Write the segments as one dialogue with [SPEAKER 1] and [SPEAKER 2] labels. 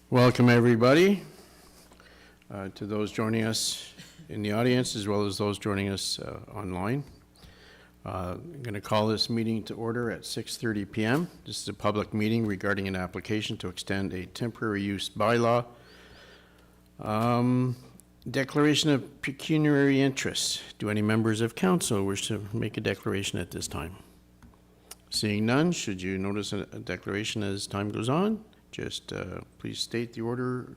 [SPEAKER 1] Welcome, everybody, to those joining us in the audience as well as those joining us online. I'm going to call this meeting to order at 6:30 p.m. This is a public meeting regarding an application to extend a temporary use bylaw. Declaration of pecuniary interest. Do any members of council wish to make a declaration at this time? Seeing none, should you notice a declaration as time goes on, just please state the order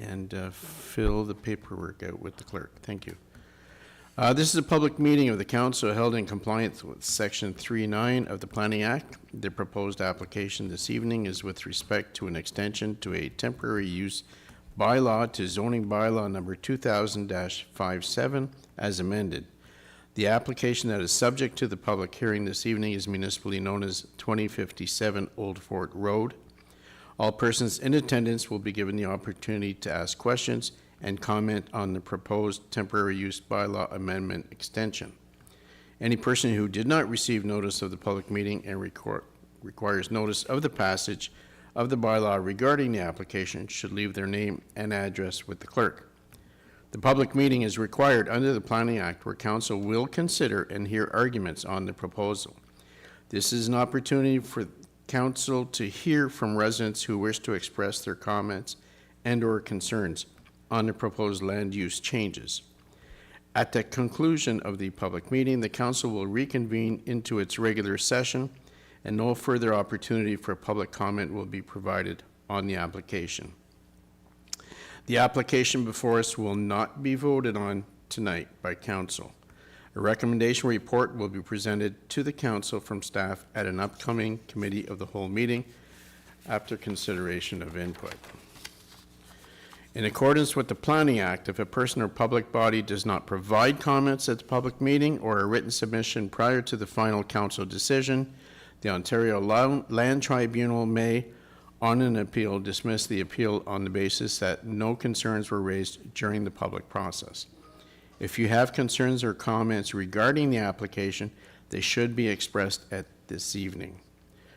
[SPEAKER 1] and fill the paperwork out with the clerk. Thank you. This is a public meeting of the council held in compliance with Section 3(9) of the Planning Act. The proposed application this evening is with respect to an extension to a temporary use bylaw to zoning bylaw number 2000-57 as amended. The application that is subject to the public hearing this evening is municipally known as 2057 Old Fort Road. All persons in attendance will be given the opportunity to ask questions and comment on the proposed temporary use bylaw amendment extension. Any person who did not receive notice of the public meeting and requires notice of the passage of the bylaw regarding the application should leave their name and address with the clerk. The public meeting is required under the Planning Act where council will consider and hear arguments on the proposal. This is an opportunity for council to hear from residents who wish to express their comments and/or concerns on the proposed land use changes. At the conclusion of the public meeting, the council will reconvene into its regular session and no further opportunity for public comment will be provided on the application. The application before us will not be voted on tonight by council. A recommendation report will be presented to the council from staff at an upcoming committee of the whole meeting after consideration of input. In accordance with the Planning Act, if a person or public body does not provide comments at the public meeting or a written submission prior to the final council decision, the Ontario Land Tribunal may, on an appeal, dismiss the appeal on the basis that no concerns were raised during the public process. If you have concerns or comments regarding the application, they should be expressed at this evening.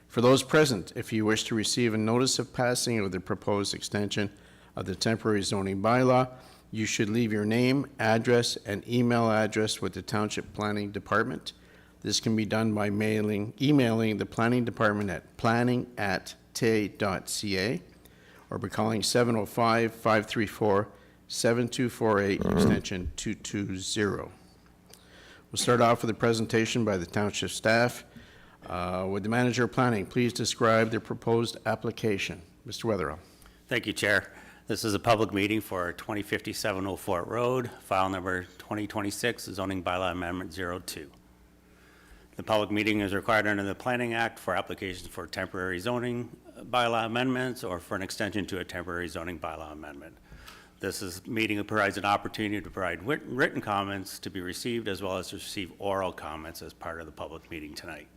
[SPEAKER 1] For those present, if you wish to receive a notice of passing of the proposed extension of the temporary zoning bylaw, you should leave your name, address, and email address with the Township Planning Department. This can be done by emailing the Planning Department at planning@tay.ca or by calling 705-534-7248, extension 220. We'll start off with a presentation by the Township staff. Would the Manager of Planning please describe the proposed application? Mr. Wetherill.
[SPEAKER 2] Thank you, Chair. This is a public meeting for 2057 Old Fort Road, file number 2026, zoning bylaw amendment 02. The public meeting is required under the Planning Act for applications for temporary zoning bylaw amendments or for an extension to a temporary zoning bylaw amendment. This meeting provides an opportunity to provide written comments to be received as well as to receive oral comments as part of the public meeting tonight.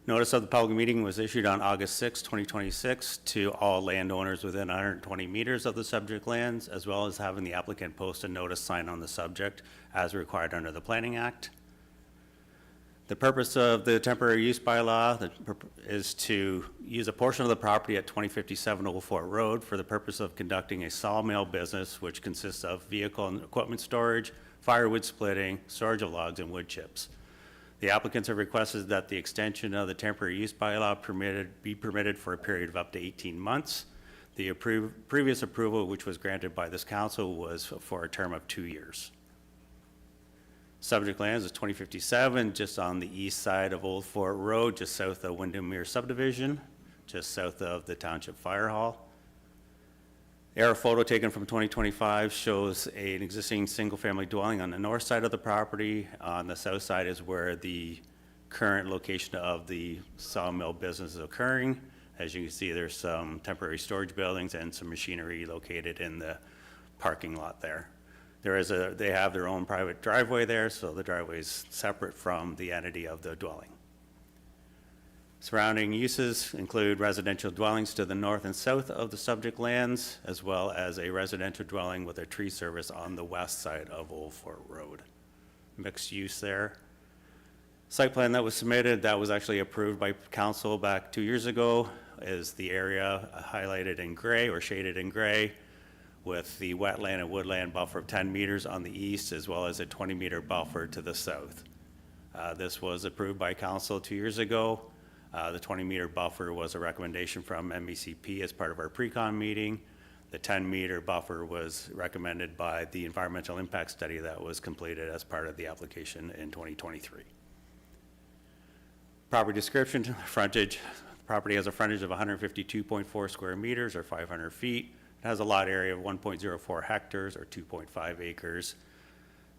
[SPEAKER 2] Notice of the public meeting was issued on August 6, 2026 to all landowners within 120 meters of the subject lands, as well as having the applicant post a notice sign on the subject as required under the Planning Act. The purpose of the temporary use bylaw is to use a portion of the property at 2057 Old Fort Road for the purpose of conducting a sawmill business, which consists of vehicle and equipment storage, firewood splitting, storage of logs, and wood chips. The applicants have requested that the extension of the temporary use bylaw be permitted for a period of up to 18 months. The previous approval, which was granted by this council, was for a term of 2 years. Subject lands is 2057, just on the east side of Old Fort Road, just south of Windermere subdivision, just south of the Township Fire Hall. Air photo taken from 2025 shows an existing single-family dwelling on the north side of the property. On the south side is where the current location of the sawmill business is occurring. As you can see, there's some temporary storage buildings and some machinery located in the parking lot there. They have their own private driveway there, so the driveway is separate from the entity of the dwelling. Surrounding uses include residential dwellings to the north and south of the subject lands, as well as a residential dwelling with a tree service on the west side of Old Fort Road. Mixed use there. Site plan that was submitted, that was actually approved by council back 2 years ago. is the area highlighted in gray or shaded in gray, with the wetland and woodland buffer of 10 meters on the east, as well as a 20-meter buffer to the south. This was approved by council 2 years ago. The 20-meter buffer was a recommendation from MECP as part of our pre-con meeting. The 10-meter buffer was recommended by the environmental impact study that was completed as part of the application in 2023. Property description, frontage. Property has a frontage of 152.4 square meters or 500 feet. It has a lot area of 1.04 hectares or 2.5 acres.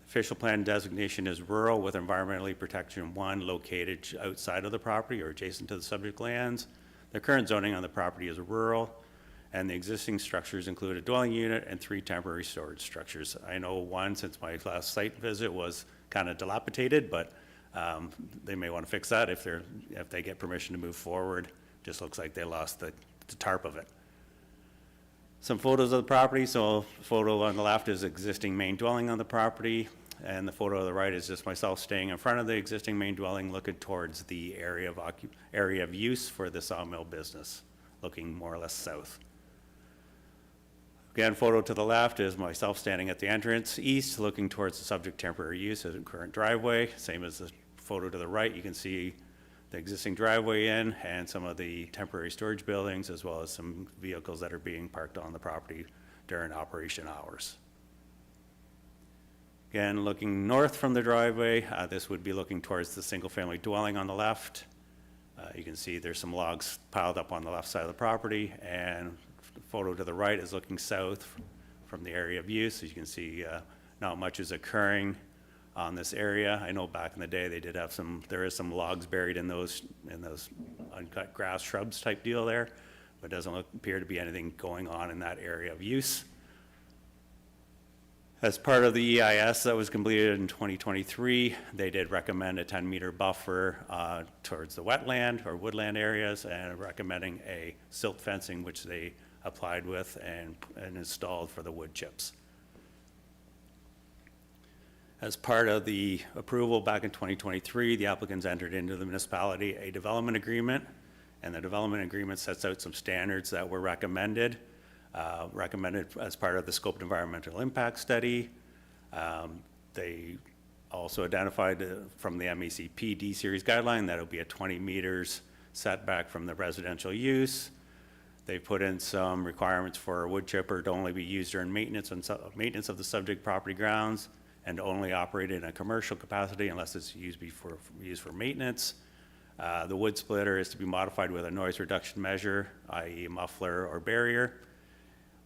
[SPEAKER 2] Official plan designation is rural with environmentally protection 1 located outside of the property or adjacent to the subject lands. The current zoning on the property is rural, and the existing structures include a dwelling unit and 3 temporary storage structures. I know one, since my last site visit, was kind of dilapidated, but they may want to fix that if they get permission to move forward. Just looks like they lost the tarp of it. Some photos of the property. So photo on the left is existing main dwelling on the property, and the photo on the right is just myself staying in front of the existing main dwelling, looking towards the area of use for the sawmill business, looking more or less south. Again, photo to the left is myself standing at the entrance east, looking towards the subject temporary use as a current driveway. Same as the photo to the right, you can see the existing driveway in and some of the temporary storage buildings, as well as some vehicles that are being parked on the property during operation hours. Again, looking north from the driveway, this would be looking towards the single-family dwelling on the left. You can see there's some logs piled up on the left side of the property, and the photo to the right is looking south from the area of use. As you can see, not much is occurring on this area. I know back in the day they did have there is some logs buried in those uncut grass shrubs type deal there, but doesn't appear to be anything going on in that area of use. As part of the EIS that was completed in 2023, they did recommend a 10-meter buffer towards the wetland or woodland areas, and recommending a silt fencing, which they applied with and installed for the wood chips. As part of the approval back in 2023, the applicants entered into the municipality a development agreement, and the development agreement sets out some standards that were recommended as part of the scoped environmental impact study. They also identified from the MECP D-series guideline that it'll be a 20 meters setback from the residential use. They put in some requirements for a wood chipper to only be used during maintenance of the subject property grounds, and only operate in a commercial capacity unless it's used for maintenance. The wood splitter is to be modified with a noise reduction measure, i.e. a muffler or barrier,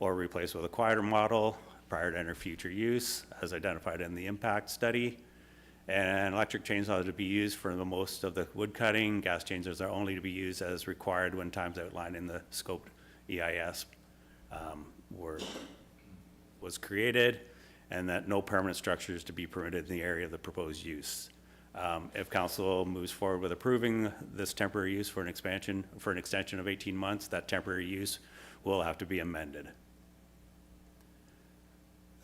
[SPEAKER 2] or replaced with a quieter model prior to any future use, as identified in the impact study. And electric chainsaws to be used for the most of the wood cutting. Gas chainsaws are only to be used as required when times outlined in the scoped EIS was created, and that no permanent structures to be permitted in the area of the proposed use. If council moves forward with approving this temporary use for an extension of 18 months, that temporary use will have to be amended.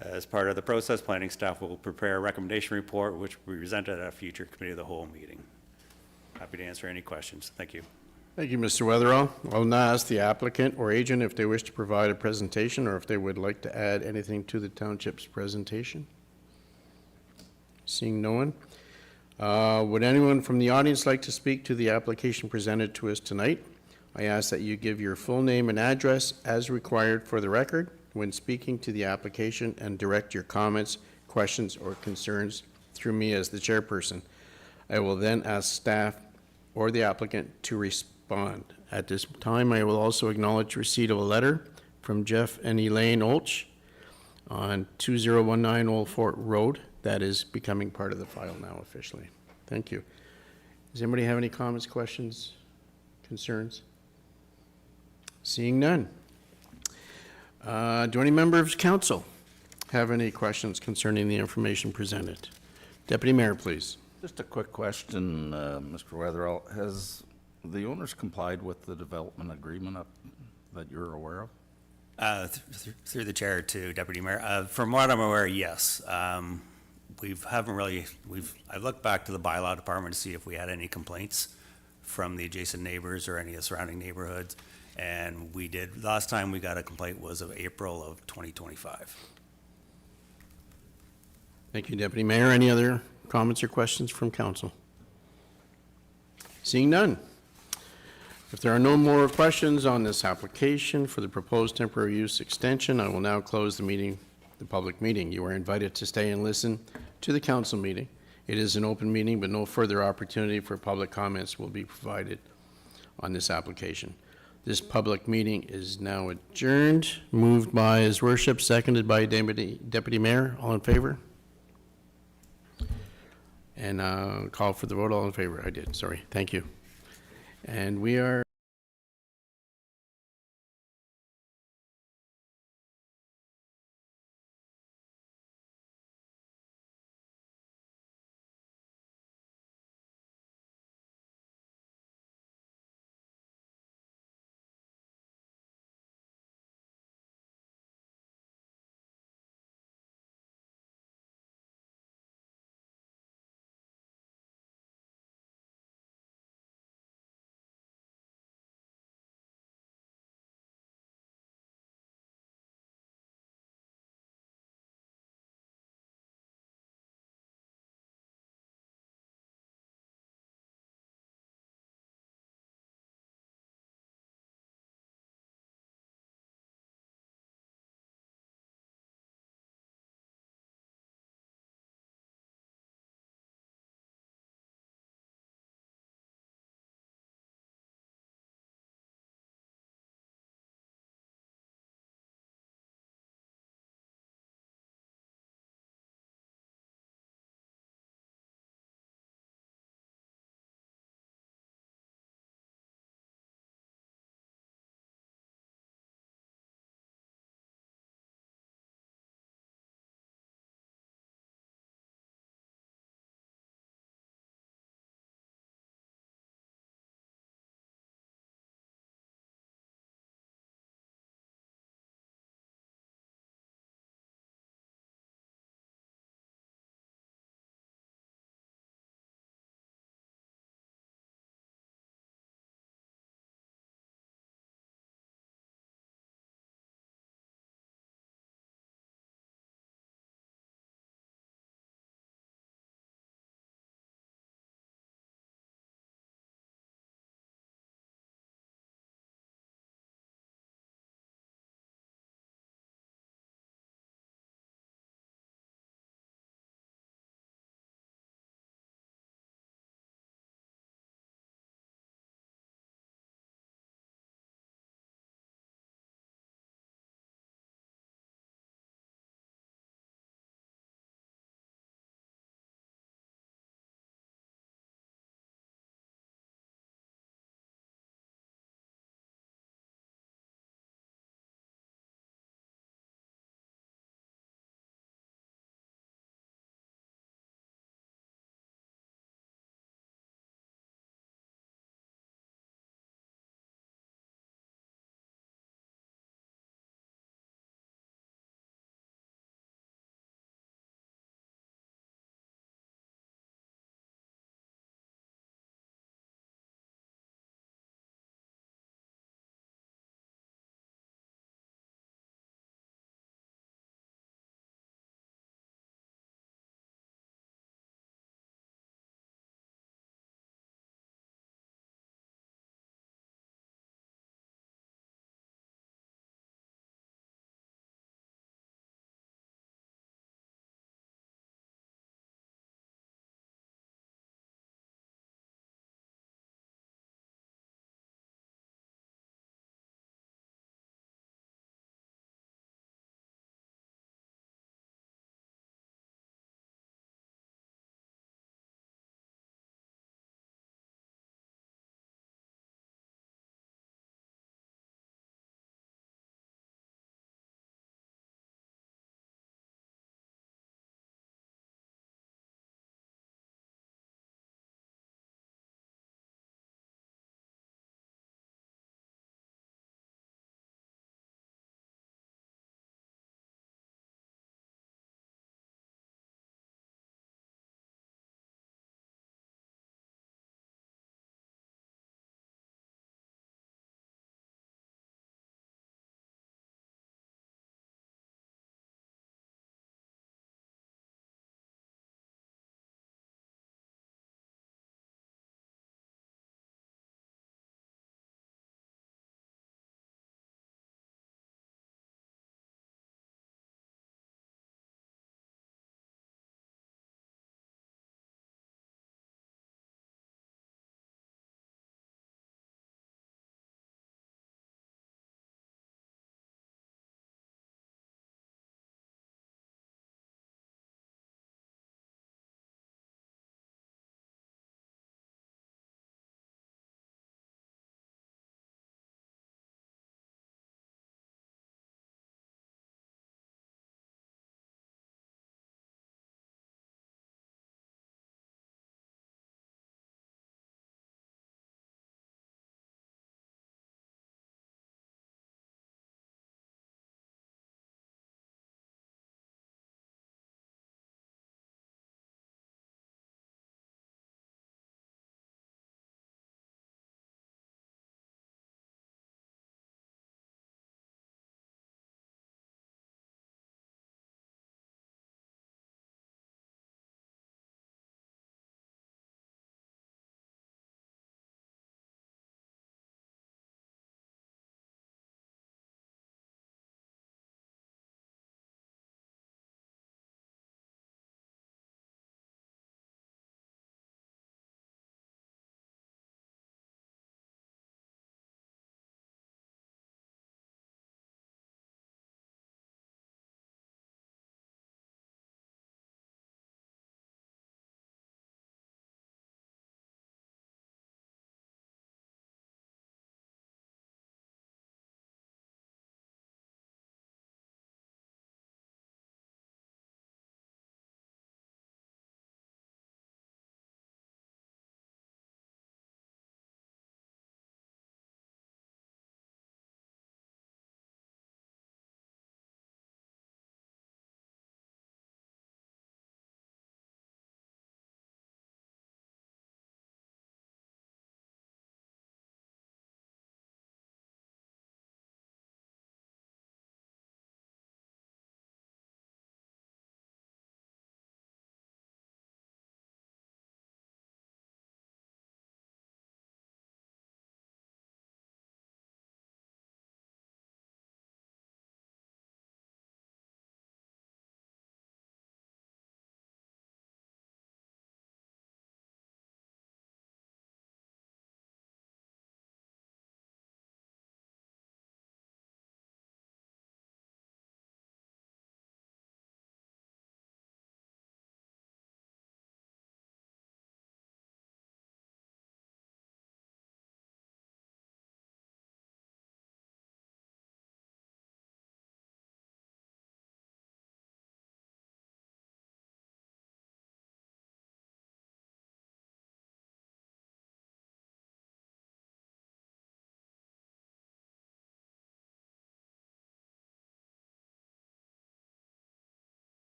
[SPEAKER 2] As part of the process, planning staff will prepare a recommendation report, which will be presented at a future committee of the whole meeting. Happy to answer any questions. Thank you.
[SPEAKER 1] Thank you, Mr. Weatherall. I'll now ask the applicant or agent if they wish to provide a presentation or if they would like to add anything to the township's presentation. Seeing no one. Would anyone from the audience like to speak to the application presented to us tonight? I ask that you give your full name and address as required for the record when speaking to the application, and direct your comments, questions, or concerns through me as the chairperson. I will then ask staff or the applicant to respond. At this time, I will also acknowledge receipt of a letter from Jeff and Elaine Olch on 2019 Old Fort Road. That is becoming part of the file now officially. Thank you. Does anybody have any comments, questions, concerns? Seeing none. Do any members of council have any questions concerning the information presented? Deputy Mayor, please.
[SPEAKER 3] Just a quick question, Mr. Weatherall. Has the owners complied with the development agreement that you're aware of?
[SPEAKER 2] Through the chair to Deputy Mayor. From what I'm aware, yes. I looked back to the bylaw department to see if we had any complaints from the adjacent neighbors or any of the surrounding neighborhoods. And we did, last time we got a complaint was of April of 2025.
[SPEAKER 1] Thank you, Deputy Mayor. Any other comments or questions from council? Seeing none. If there are no more questions on this application for the proposed temporary use extension, I will now close the meeting, the public meeting. You are invited to stay and listen to the council meeting. It is an open meeting, but no further opportunity for public comments will be provided on this application. This public meeting is now adjourned. Moved by His Worship, seconded by Deputy Mayor. All in favor? And call for the vote. All in favor? I did, sorry. Thank you. And we are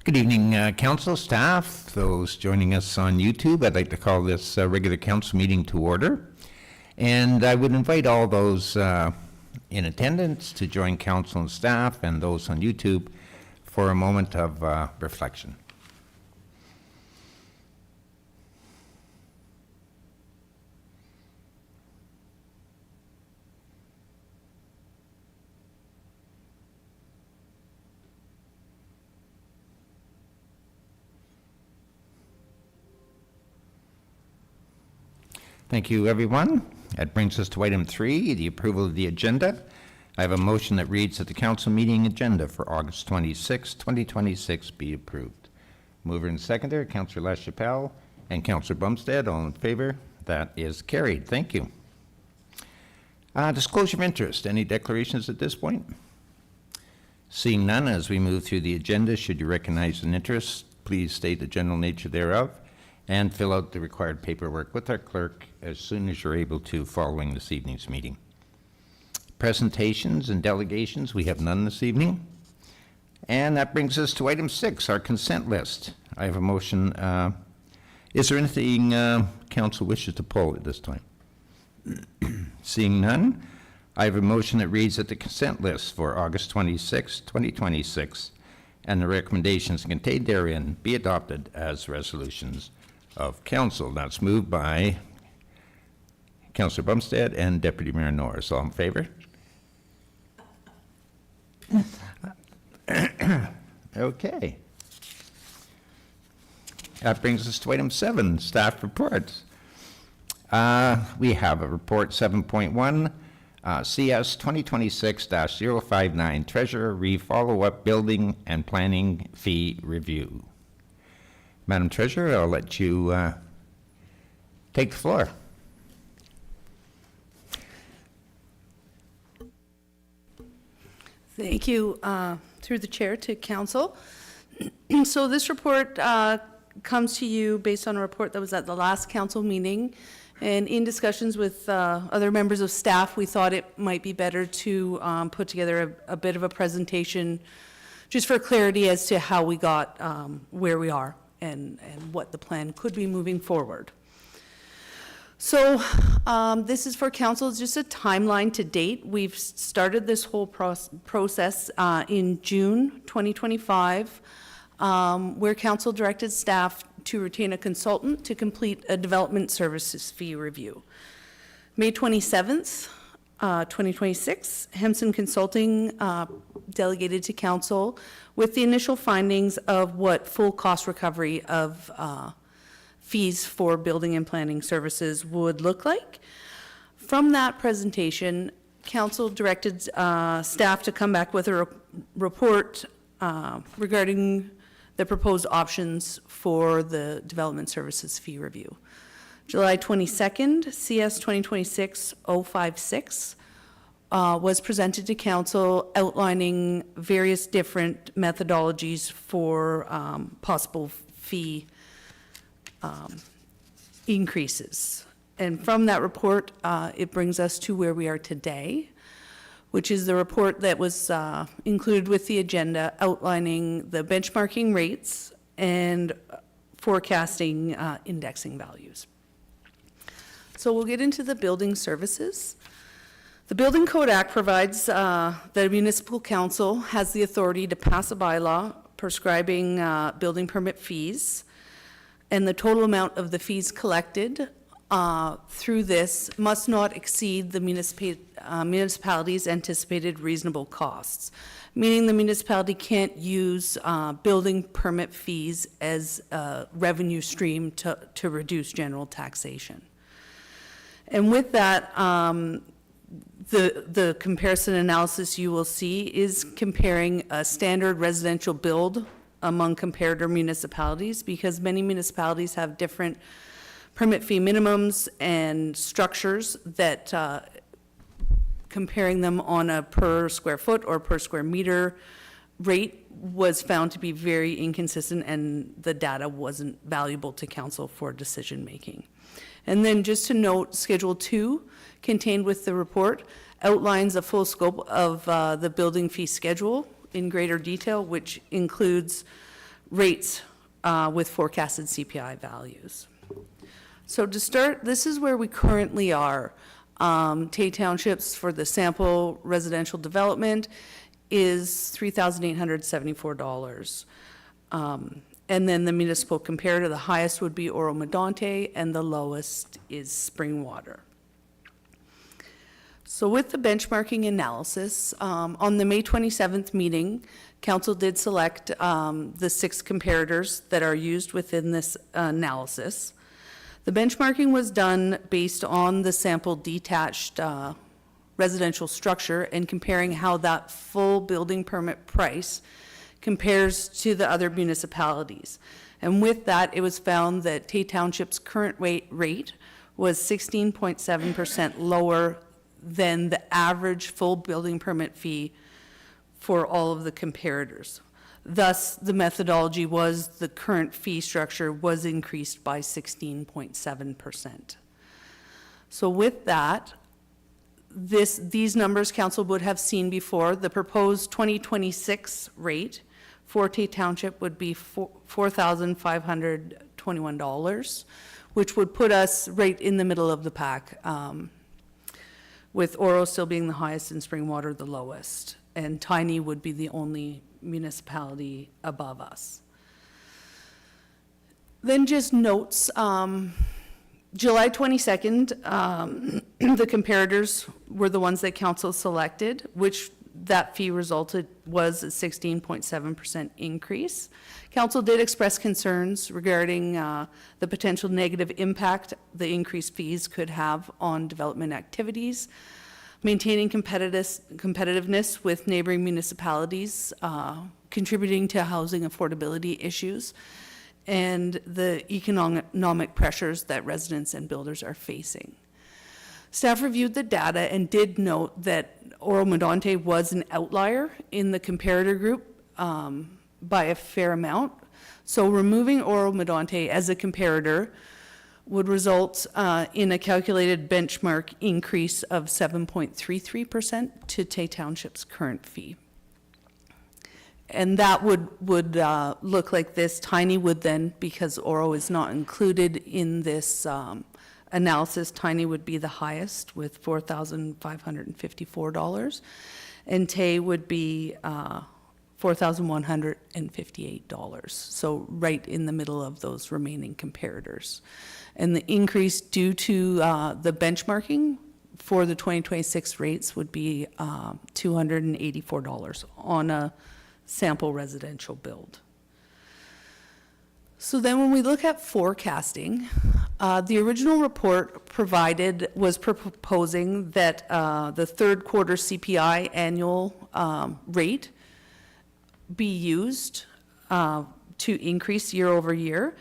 [SPEAKER 4] Good evening, council, staff, those joining us on YouTube. I'd like to call this regular council meeting to order. And I would invite all those in attendance to join council and staff and those on YouTube for a moment of reflection. Thank you, everyone. That brings us to item 3, the approval of the agenda. I have a motion that reads that the council meeting agenda for August 26, 2026 be approved. Mover and seconder, Councillor LaChapelle and Councillor Bumstead, all in favor? That is carried. Thank you. Disclosure of interest. Any declarations at this point? Seeing none, as we move through the agenda, should you recognize an interest, please state the general nature thereof and fill out the required paperwork with our clerk as soon as you're able to following this evening's meeting. Presentations and delegations, we have none this evening. And that brings us to item 6, our consent list. I have a motion. Is there anything council wishes to pull at this time? Seeing none, I have a motion that reads that the consent list for August 26, 2026, and the recommendations contained therein be adopted as resolutions of council. That's moved by Councillor Bumstead and Deputy Mayor Norris. All in favor? Okay. That brings us to item 7, staff reports. We have a report 7.1, CS 2026-059, Treasurer Re-Follow-Up Building and Planning Fee Review. Madam Treasurer, I'll let you take the floor.
[SPEAKER 5] Thank you, through the chair to council. So this report comes to you based on a report that was at the last council meeting. And in discussions with other members of staff, we thought it might be better to put together a bit of a presentation just for clarity as to how we got where we are and what the plan could be moving forward. So this is for council, it's just a timeline to date. We've started this whole process in June 2025, where council directed staff to retain a consultant to complete a development services fee review. May 27th, 2026, Hemson Consulting delegated to council with the initial findings of what full cost recovery of fees for building and planning services would look like. From that presentation, council directed staff to come back with a report regarding the proposed options for the development services fee review. July 22nd, CS 2026-056 was presented to council outlining various different methodologies for possible fee increases. And from that report, it brings us to where we are today, which is the report that was included with the agenda outlining the benchmarking rates and forecasting indexing values. So we'll get into the building services. The Building Code Act provides the municipal council has the authority to pass a bylaw prescribing building permit fees, and the total amount of the fees collected through this must not exceed the municipality's anticipated reasonable costs, meaning the municipality can't use building permit fees as a revenue stream to reduce general taxation. And with that, the comparison analysis you will see is comparing a standard residential build among comparator municipalities, because many municipalities have different permit fee minimums and structures that comparing them on a per square foot or per square meter rate was found to be very inconsistent, and the data wasn't valuable to council for decision making. And then just to note, Schedule 2 contained with the report outlines a full scope of the building fee schedule in greater detail, which includes rates with forecasted CPI values. So to start, this is where we currently are. Tay Townships for the sample residential development is $3,874. And then the municipal comparator, the highest would be Oro Medonte, and the lowest is Springwater. So with the benchmarking analysis, on the May 27th meeting, council did select the 6 comparators that are used within this analysis. The benchmarking was done based on the sample detached residential structure and comparing how that full building permit price compares to the other municipalities. And with that, it was found that Tay Township's current rate was 16.7% lower than the average full building permit fee for all of the comparators. Thus, the methodology was the current fee structure was increased by 16.7%. So with that, these numbers council would have seen before. The proposed 2026 rate for Tay Township would be $4,521, which would put us right in the middle of the pack, with Oro still being the highest and Springwater the lowest. And Tiny would be the only municipality above us. Then just notes, July 22nd, the comparators were the ones that council selected, which that fee resulted was a 16.7% increase. Council did express concerns regarding the potential negative impact the increased fees could have on development activities, maintaining competitiveness with neighboring municipalities, contributing to housing affordability issues, and the economic pressures that residents and builders are facing. Staff reviewed the data and did note that Oro Medonte was an outlier in the comparator group by a fair amount. So removing Oro Medonte as a comparator would result in a calculated benchmark increase of 7.33% to Tay Township's current fee. And that would look like this. Tiny would then, because Oro is not included in this analysis, Tiny would be the highest with $4,554. And Tay would be $4,158. So right in the middle of those remaining comparators. And the increase due to the benchmarking for the 2026 rates would be $284 on a sample residential build. So then when we look at forecasting, the original report was proposing that the third quarter CPI annual rate be used to increase year over year.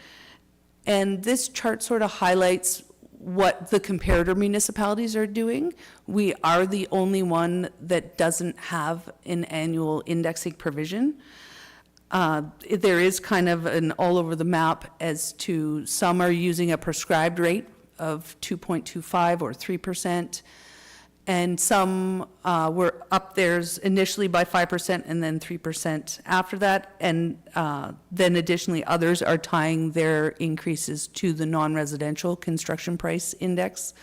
[SPEAKER 5] And this chart sort of highlights what the comparator municipalities are doing. We are the only one that doesn't have an annual indexing provision. There is kind of an all over the map as to some are using a prescribed rate of 2.25 or 3%, and some were up theirs initially by 5% and then 3% after that, and then additionally others are tying their increases to the non-residential construction price index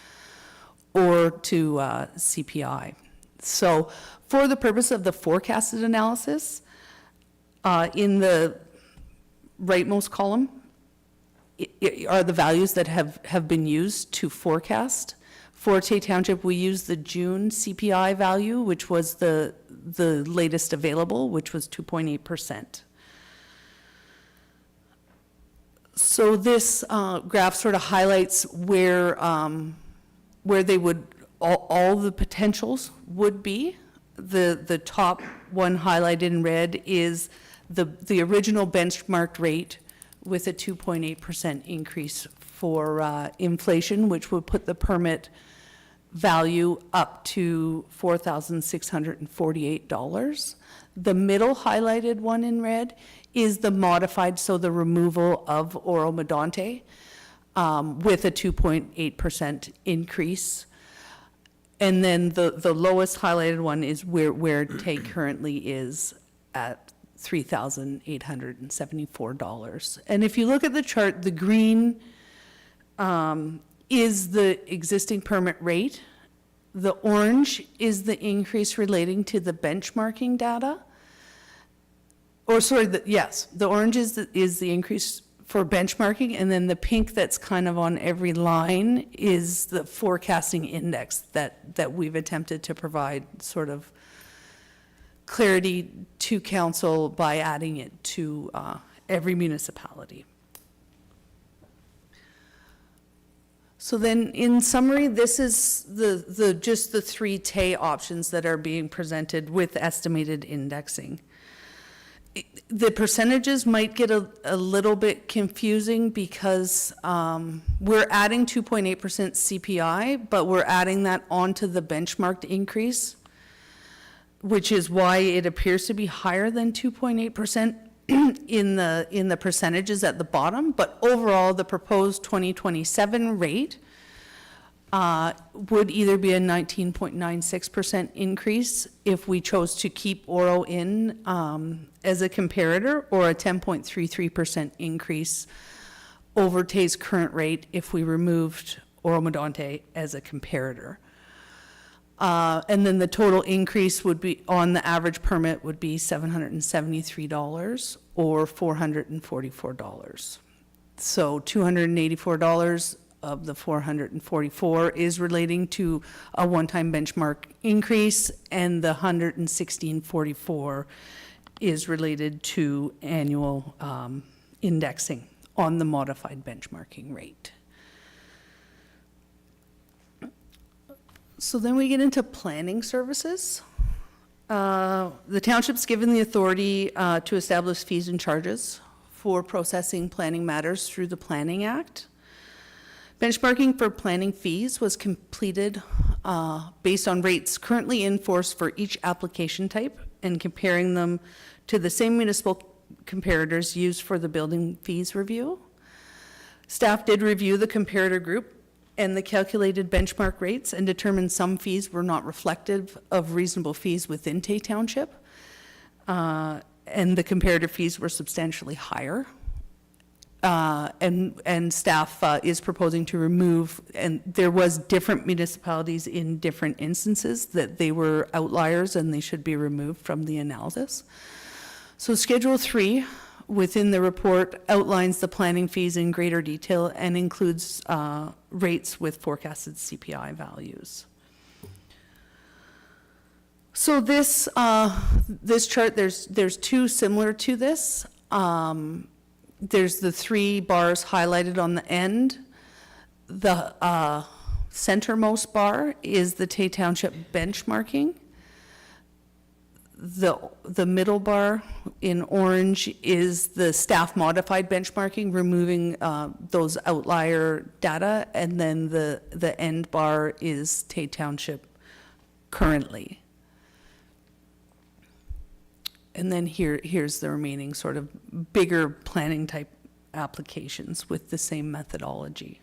[SPEAKER 5] or to CPI. So for the purpose of the forecasted analysis, in the rightmost column are the values that have been used to forecast. For Tay Township, we used the June CPI value, which was the latest available, which was 2.8%. So this graph sort of highlights where they would, all the potentials would be. The top one highlighted in red is the original benchmark rate with a 2.8% increase for inflation, which would put the permit value up to $4,648. The middle highlighted one in red is the modified, so the removal of Oro Medonte with a 2.8% increase. And then the lowest highlighted one is where Tay currently is at $3,874. And if you look at the chart, the green is the existing permit rate. The orange is the increase relating to the benchmarking data. Or sorry, the orange is the increase for benchmarking, and then the pink that's kind of on every line is the forecasting index that we've attempted to provide sort of clarity to council by adding it to every municipality. So then, in summary, this is just the three TAY options that are being presented with estimated indexing. The percentages might get a little bit confusing because we're adding 2.8% CPI, but we're adding that onto the benchmarked increase, which is why it appears to be higher than 2.8% in the percentages at the bottom. But overall, the proposed 2027 rate would either be a 19.96% increase if we chose to keep Oro in as a comparator, or a 10.33% increase over TAY's current rate if we removed Oro Medonte as a comparator. And then the total increase would be, on the average permit, would be $773 or $444. So $284 of the $444 is relating to a one-time benchmark increase, and the $116.44 is related to annual indexing on the modified benchmarking rate. So then we get into planning services. The township's given the authority to establish fees and charges for processing planning matters through the Planning Act. Benchmarking for planning fees was completed based on rates currently in force for each application type and comparing them to the same municipal comparators used for the building fees review. Staff did review the comparator group and the calculated benchmark rates and determined some fees were not reflective of reasonable fees within Tay Township. And the comparator fees were substantially higher. And staff is proposing to remove, and there was different municipalities in different instances that they were outliers and they should be removed from the analysis. So Schedule 3 within the report outlines the planning fees in greater detail and includes rates with forecasted CPI values. So this chart, there's two similar to this. There's the three bars highlighted on the end. The centermost bar is the Tay Township benchmarking. The middle bar in orange is the staff modified benchmarking, removing those outlier data, and then the end bar is Tay Township currently. And then here's the remaining sort of bigger planning type applications with the same methodology.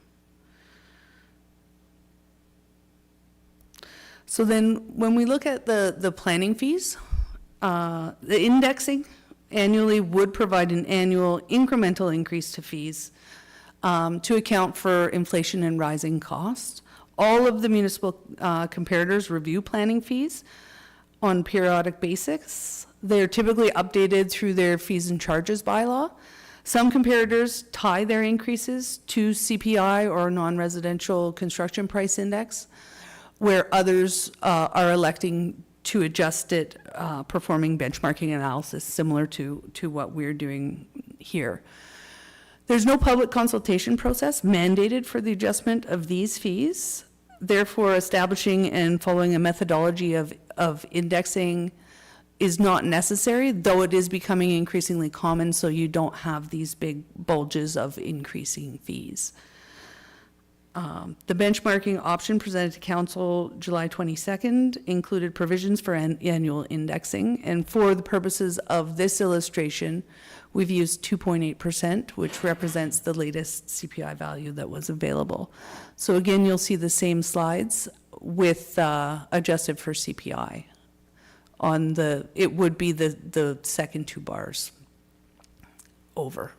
[SPEAKER 5] So then when we look at the planning fees, the indexing annually would provide an annual incremental increase to fees to account for inflation and rising costs. All of the municipal comparators review planning fees on periodic basis. They're typically updated through their fees and charges bylaw. Some comparators tie their increases to CPI or non-residential construction price index, where others are electing to adjust it, performing benchmarking analysis similar to what we're doing here. There's no public consultation process mandated for the adjustment of these fees. Therefore, establishing and following a methodology of indexing is not necessary, though it is becoming increasingly common, so you don't have these big bulges of increasing fees. The benchmarking option presented to council July 22nd included provisions for annual indexing, and for the purposes of this illustration, we've used 2.8%, which represents the latest CPI value that was available. So again, you'll see the same slides with adjusted for CPI it would be the second two bars over,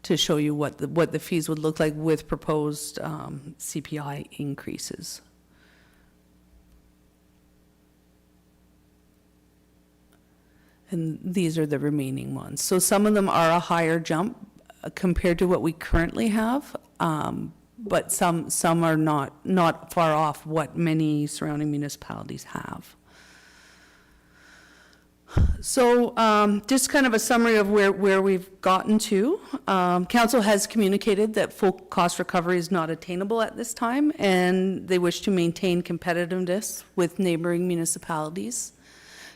[SPEAKER 5] to show you what the fees would look like with proposed CPI increases. And these are the remaining ones. So some of them are a higher jump compared to what we currently have, but some are not far off what many surrounding municipalities have. So just kind of a summary of where we've gotten to. Council has communicated that full cost recovery is not attainable at this time, and they wish to maintain competitiveness with neighboring municipalities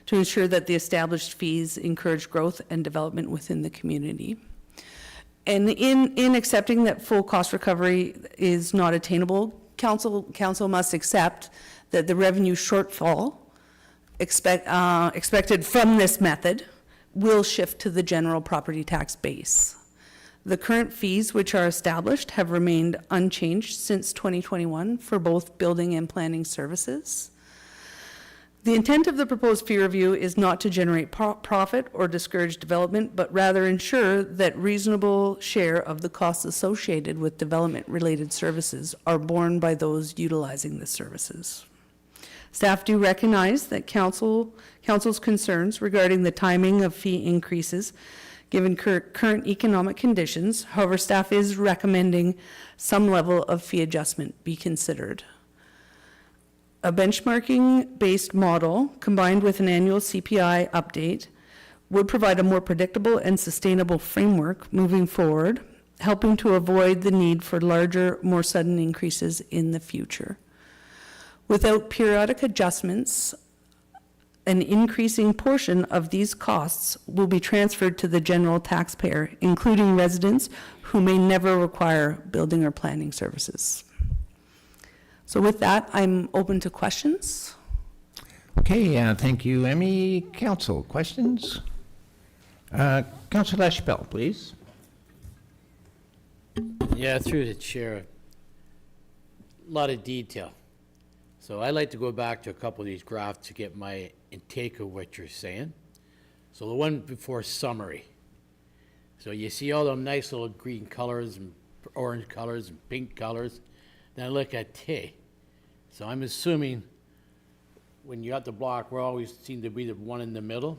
[SPEAKER 5] to ensure that the established fees encourage growth and development within the community. And in accepting that full cost recovery is not attainable, council must accept that the revenue shortfall expected from this method will shift to the general property tax base. The current fees which are established have remained unchanged since 2021 for both building and planning services. The intent of the proposed fee review is not to generate profit or discourage development, but rather ensure that reasonable share of the costs associated with development-related services are borne by those utilizing the services. Staff do recognize that council's concerns regarding the timing of fee increases given current economic conditions. However, staff is recommending some level of fee adjustment be considered. A benchmarking-based model combined with an annual CPI update would provide a more predictable and sustainable framework moving forward, helping to avoid the need for larger, more sudden increases in the future. Without periodic adjustments, an increasing portion of these costs will be transferred to the general taxpayer, including residents who may never require building or planning services. So with that, I'm open to questions.
[SPEAKER 4] Okay, thank you, Emmy. Council, questions? Councilor LaChapelle, please.
[SPEAKER 6] Yeah, through the chair. A lot of detail. So I like to go back to a couple of these graphs to get my intake of what you're saying. So the one before summary. So you see all them nice little green colors and orange colors and pink colors. Then I look at T. So I'm assuming when you got the block, we always seem to be the one in the middle.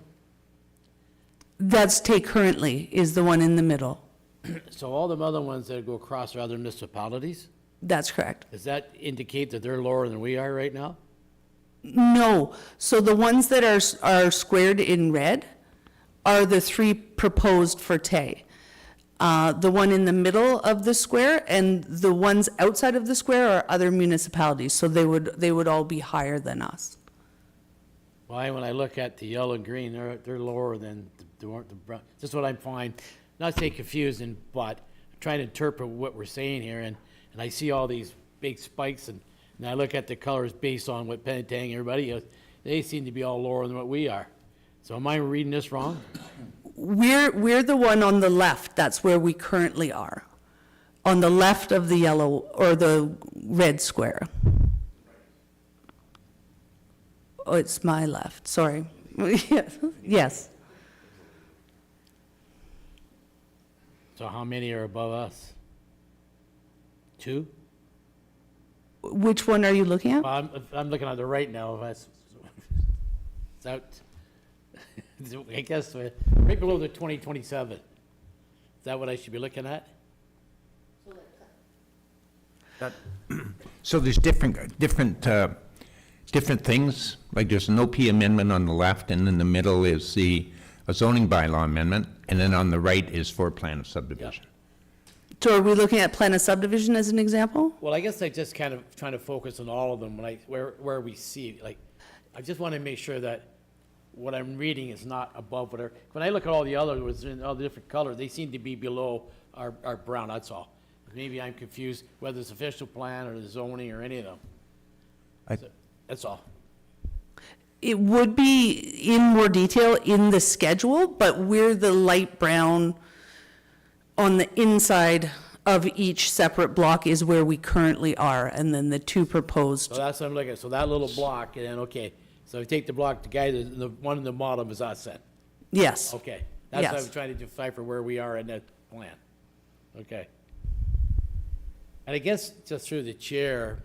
[SPEAKER 5] That's take currently is the one in the middle.
[SPEAKER 6] So all the other ones that go across are other municipalities,
[SPEAKER 5] That's correct.
[SPEAKER 6] does that indicate that they're lower than we are right now?
[SPEAKER 5] No, so the ones that are squared in red are the three proposed for Tay. The one in the middle of the square and the ones outside of the square are other municipalities, so they would all be higher than us.
[SPEAKER 6] Why, when I look at the yellow and green, they're lower than the brown. Just what I'm finding, not to say confusing, but trying to interpret what we're saying here, and I see all these big spikes, and I look at the colors based on what Penetang and everybody else, they seem to be all lower than what we are. So am I reading this wrong?
[SPEAKER 5] We're the one on the left, that's where we currently are. On the left of the yellow or the red square. Oh, it's my left, sorry. Yes.
[SPEAKER 6] So how many are above us? 2?
[SPEAKER 5] Which one are you looking at?
[SPEAKER 6] Well, I'm looking at the right now. It's out. I guess right below the 2027. Is that what I should be looking at?
[SPEAKER 4] So there's different things, like there's an OP amendment on the left, and in the middle is a zoning bylaw amendment, and then on the right is for plan of subdivision.
[SPEAKER 5] So are we looking at plan of subdivision as an example?
[SPEAKER 6] Well, I guess I just kind of trying to focus on all of them where we see, like, I just want to make sure that what I'm reading is not above whatever. When I look at all the other ones in all the different colors, they seem to be below our brown, that's all. Maybe I'm confused whether it's official plan or the zoning or any of them. That's all.
[SPEAKER 5] It would be in more detail in the schedule, but we're the light brown on the inside of each separate block is where we currently are, and then the two proposed.
[SPEAKER 6] So that's what I'm looking at. So that little block, and then, okay, So if you take the block, the guy, the one in the bottom is us then?
[SPEAKER 5] Yes.
[SPEAKER 6] Okay. That's what I
[SPEAKER 5] Yes.
[SPEAKER 6] was trying to decipher where we are in that plan. Okay. And I guess just through the chair,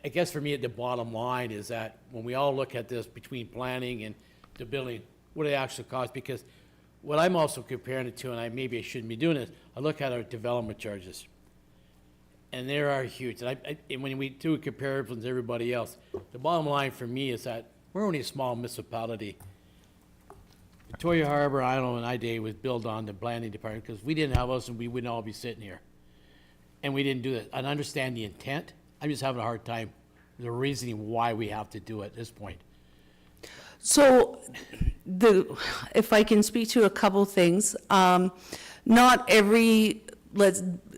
[SPEAKER 6] I guess for me, the bottom line is that when we all look at this between planning and the building, what it actually costs, because what I'm also comparing it to, and maybe I shouldn't be doing this, I look at our development charges. And they are huge. And when we do comparisons with everybody else, the bottom line for me is that we're only a small municipality. Victoria Harbor, I don't know, and I was built on the planning department, because we didn't have us, and we wouldn't all be sitting here. And we didn't do that. I understand the intent. I'm just having a hard time with the reasoning why we have to do it at this point.
[SPEAKER 5] So, if I can speak to a couple things, not every,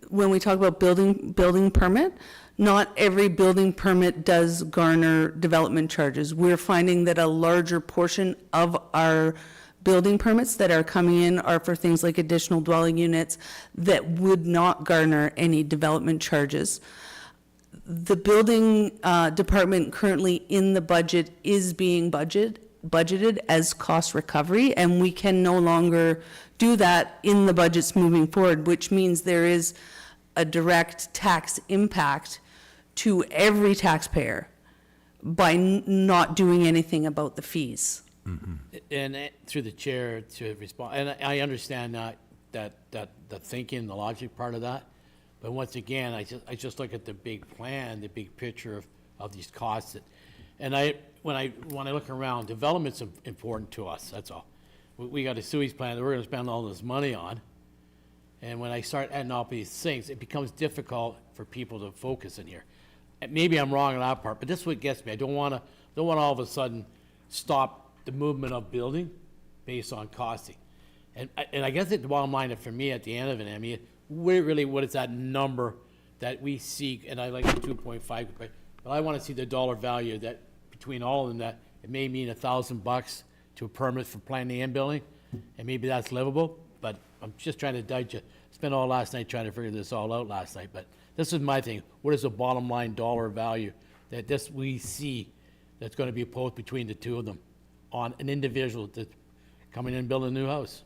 [SPEAKER 5] when we talk about building permit, not every building permit does garner development charges. We're finding that a larger portion of our building permits that are coming in are for things like additional dwelling units that would not garner any development charges. The building department currently in the budget is being budgeted as cost recovery, and we can no longer do that in the budgets moving forward, which means there is a direct tax impact to every taxpayer by not doing anything about the fees.
[SPEAKER 6] And through the chair to respond, and I understand that the thinking, the logic part of that, but once again, I just look at the big plan, the big picture of these costs. And when I look around, development's important to us, that's all. We got a sewage plant that we're gonna spend all this money on. And when I start adding up these things, it becomes difficult for people to focus in here. And maybe I'm wrong on that part, but this is what gets me. I don't wanna all of a sudden stop the movement of building based on costing. And I guess the bottom line for me at the end of it, I mean, what is that number that we seek? And I like the 2.5, but I want to see the dollar value that between all of them, that it may mean $1,000 to a permit for planning and building, and maybe that's livable, but I'm just trying to digest, spent all last night trying to figure this all out last night, but this is my thing. What is the bottom line dollar value that we see that's going to be opposed between the two of them on an individual that's coming in and building a new house?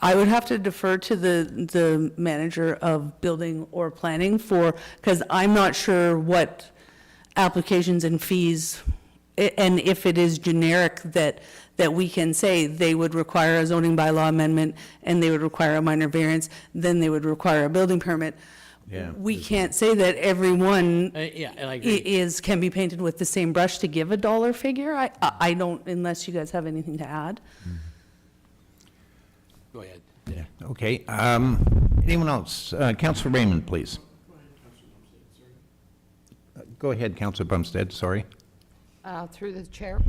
[SPEAKER 5] I would have to defer to the manager of building or planning because I'm not sure what applications and fees, and if it is generic that we can say they would require a zoning bylaw amendment and they would require a minor variance, then they would require a building permit.
[SPEAKER 4] Yeah.
[SPEAKER 5] We can't say that everyone
[SPEAKER 6] Yeah, and I agree.
[SPEAKER 5] can be painted with the same brush to give a dollar figure. I don't, unless you guys have anything to add.
[SPEAKER 6] Go ahead.
[SPEAKER 4] Yeah, okay. Anyone else? Councillor Raymond, please. Go ahead, Councillor Bumstead, sorry.
[SPEAKER 7] Through the chair.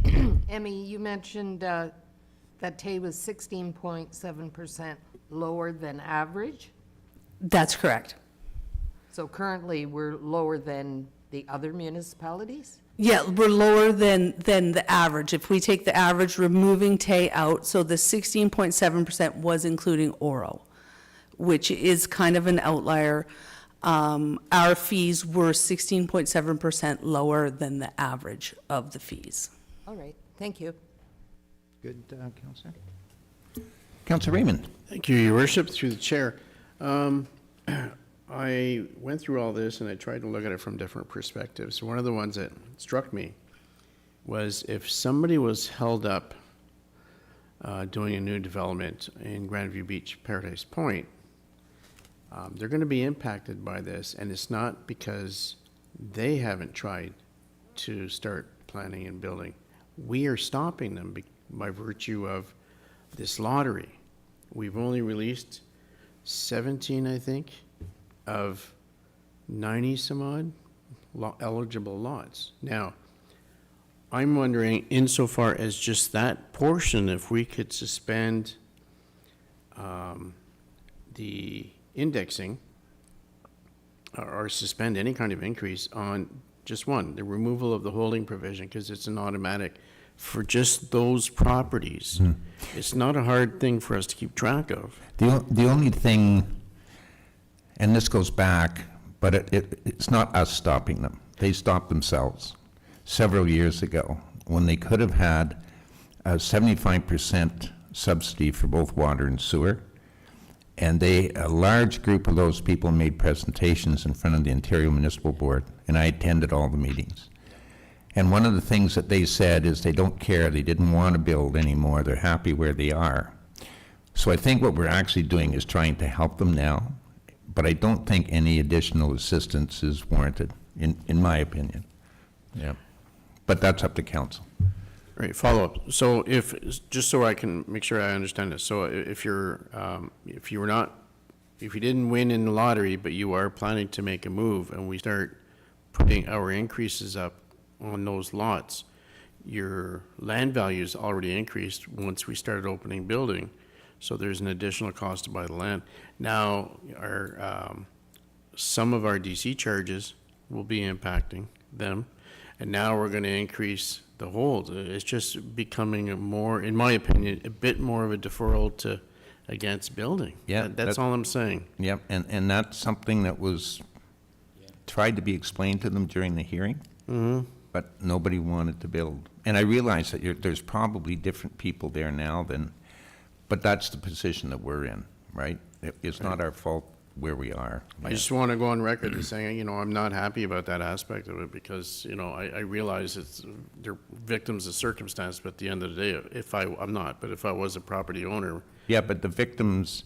[SPEAKER 7] Emmy, you mentioned that Tay was 16.7% lower than average.
[SPEAKER 5] That's correct.
[SPEAKER 7] So currently, we're lower than the other municipalities?
[SPEAKER 5] Yeah, we're lower than the average. If we take the average, removing Tay out, so the 16.7% was including Oro, which is kind of an outlier. Our fees were 16.7% lower than the average of the fees.
[SPEAKER 7] All right, thank you.
[SPEAKER 4] Good, Councillor. Councillor Raymond.
[SPEAKER 1] Thank you, Your Worship, through the chair. I went through all this and I tried to look at it from different perspectives. One of the ones that struck me was if somebody was held up doing a new development in Grandview Beach, Paradise Point, they're going to be impacted by this, and it's not because they haven't tried to start planning and building. We are stopping them by virtue of this lottery. We've only released 17, I think, of 90 some odd eligible lots. Now, I'm wondering, insofar as just that portion, if we could suspend the indexing or suspend any kind of increase on just one, the removal of the holding provision, because it's an automatic for just those properties. It's not a hard thing for us to keep track of.
[SPEAKER 4] The only thing, and this goes back, but it's not us stopping them. they stopped themselves several years ago when they could have had a 75% subsidy for both water and sewer. And a large group of those people made presentations in front of the Ontario Municipal Board, and I attended all the meetings. And one of the things that they said is they don't care, they didn't want to build anymore, they're happy where they are. So I think what we're actually doing is trying to help them now, but I don't think any additional assistance is warranted, in my opinion. Yeah. But that's up to council.
[SPEAKER 1] All right, follow-up. So if, just so I can make sure I understand this, so if you didn't win in the lottery, but you are planning to make a move, and we start putting our increases up on those lots, your land value's already increased once we started opening building, so there's an additional cost to buy the land. Now, some of our DC charges will be impacting them, and now we're gonna increase the hold. It's just becoming a more, in my opinion, a bit more of a deferral against building.
[SPEAKER 4] Yeah,
[SPEAKER 1] That's all I'm saying.
[SPEAKER 4] Yep, and that's something that was tried to be explained to them during the hearing, but nobody wanted to build. And I realize that there's probably different people there now but that's the position that we're in, right? It's not our fault where we are.
[SPEAKER 1] I just want to go on record as saying, I'm not happy about that aspect of it because, I realize they're victims of circumstance, but at the end of the day, I'm not, but if I was a property owner.
[SPEAKER 4] Yeah, but the victims,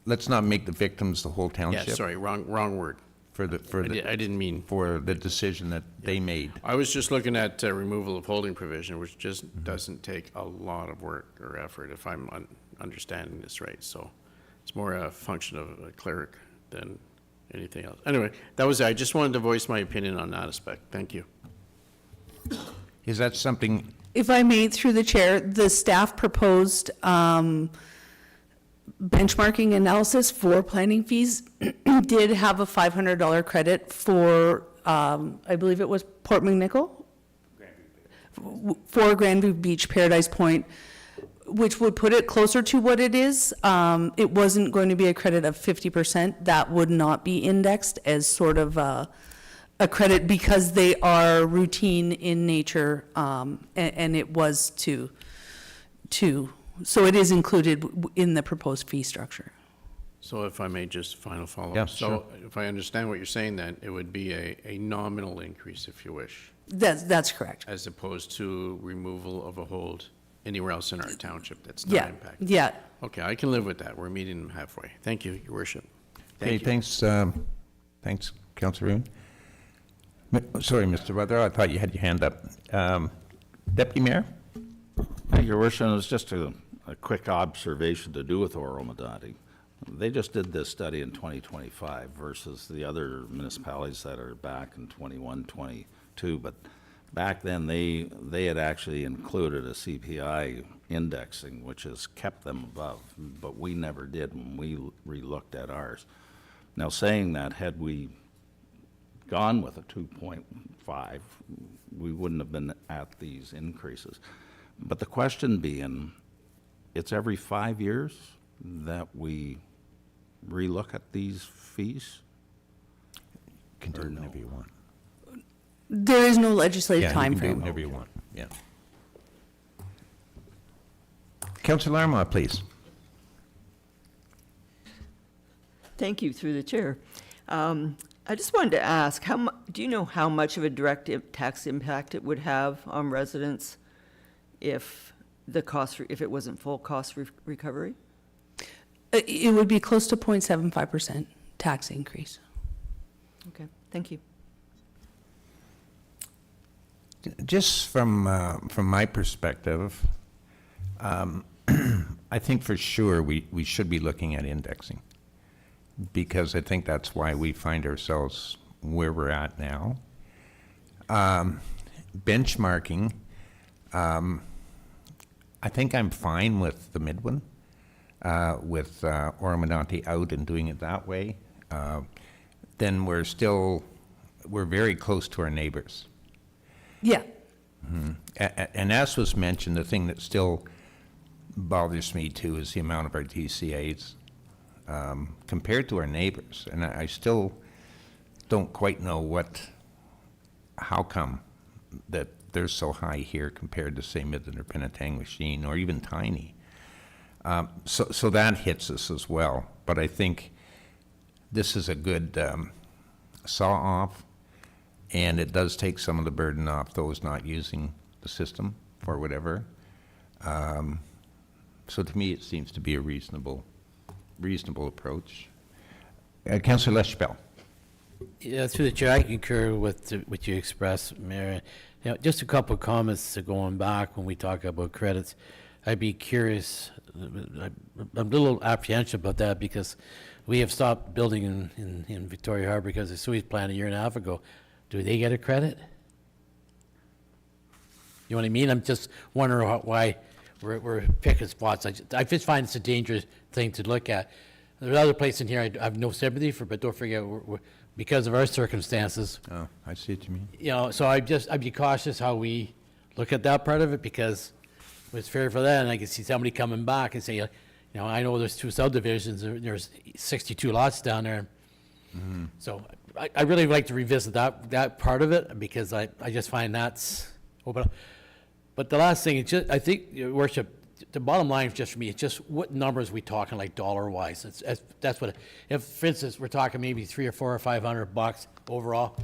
[SPEAKER 4] let's not make the victims the whole township.
[SPEAKER 1] Yeah, sorry, wrong word.
[SPEAKER 4] I
[SPEAKER 1] didn't mean.
[SPEAKER 4] For the decision that they made.
[SPEAKER 1] I was just looking at removal of holding provision, which just doesn't take a lot of work or effort, if I'm understanding this right. So it's more a function of a cleric than anything else. Anyway, I just wanted to voice my opinion on that aspect. Thank you.
[SPEAKER 4] Is that something,
[SPEAKER 5] If I may, through the chair, the staff proposed benchmarking analysis for planning fees did have a $500 credit for, I believe it was Port McNichol? For Grandview Beach, Paradise Point, which would put it closer to what it is. It wasn't going to be a credit of 50%. That would not be indexed as sort of a credit because they are routine in nature, and it was so it is included in the proposed fee structure.
[SPEAKER 1] So if I may, just final follow-up.
[SPEAKER 4] Yeah,
[SPEAKER 1] So if I understand what you're saying, then it would be a nominal increase, if you wish,
[SPEAKER 5] That's correct.
[SPEAKER 1] as opposed to removal of a hold anywhere else in our township that's
[SPEAKER 5] Yeah,
[SPEAKER 1] not impacted.
[SPEAKER 5] yeah.
[SPEAKER 1] Okay, I can live with that. We're meeting them halfway. Thank you, Your Worship.
[SPEAKER 4] okay,
[SPEAKER 1] Thank you.
[SPEAKER 4] thanks, Councilor Roon. Sorry, Mr. Weatherall, I thought you had your hand up. Deputy Mayor?
[SPEAKER 3] Your Worship, it's just a quick observation to do with Oro-Medonte. They just did this study in 2025 versus the other municipalities that are back in 21, 22. But back then, they had actually included a CPI indexing, which has kept them above. But we never did when we relooked at ours. Now, saying that, had we gone with a 2.5, we wouldn't have been at these increases. But the question being, it's every 5 years that we relook at these fees?
[SPEAKER 4] Can do
[SPEAKER 3] Or
[SPEAKER 4] whatever
[SPEAKER 3] no?
[SPEAKER 4] you want.
[SPEAKER 5] There is no legislative
[SPEAKER 4] Yeah, you can do
[SPEAKER 5] timeframe.
[SPEAKER 4] whatever you want, yeah. Councilor Armagh, please.
[SPEAKER 8] Thank you, through the chair. I just wanted to ask, do you know how much of a direct tax impact it would have on residents if if it wasn't full cost recovery?
[SPEAKER 5] It would be close to 0.75% tax increase.
[SPEAKER 8] Okay, thank you.
[SPEAKER 4] Just from my perspective, I think for sure we should be looking at indexing, because I think that's why we find ourselves where we're at now. Benchmarking, I think I'm fine with the mid one, with Oro-Medonte out and doing it that way. Then we're very close to our neighbors.
[SPEAKER 5] Yeah,
[SPEAKER 4] And as was mentioned, the thing that still bothers me too is the amount of our DCAs compared to our neighbors. And I still don't quite know how come that they're so high here compared to, say, Midland or Penetanguishene, or even Tiny? So that hits us as well. But I think this is a good saw-off, and it does take some of the burden off those not using the system for whatever. So to me, it seems to be a reasonable approach. Councillor Leschbel.
[SPEAKER 6] Yeah, through the chair, I concur with what you expressed, Mayor. You know, just a couple of comments to going back when we talk about credits. I'd be curious, I'm a little apprehensive about that because we have stopped building in Victoria Harbor because the sewage plant a year and a half ago. Do they get a credit? You know what I mean? I'm just wondering why we're picking spots. I just find it's a dangerous thing to look at. There's other places in here I have no sympathy for, but don't forget, because of our circumstances,
[SPEAKER 4] Oh, I see what you mean.
[SPEAKER 6] you know, so I'd be cautious how we look at that part of it, because it's fair for that, and I can see somebody coming back and say, you know, I know there's 2 subdivisions, there's 62 lots down there. So I really would like to revisit that part of it, because I just find that's open up. But the last thing, it's just, I think, Your Worship, the bottom line just for me, it's just what numbers we talking, like dollar-wise. That's what, if, for instance, we're talking maybe $300 or $400 or $500 overall,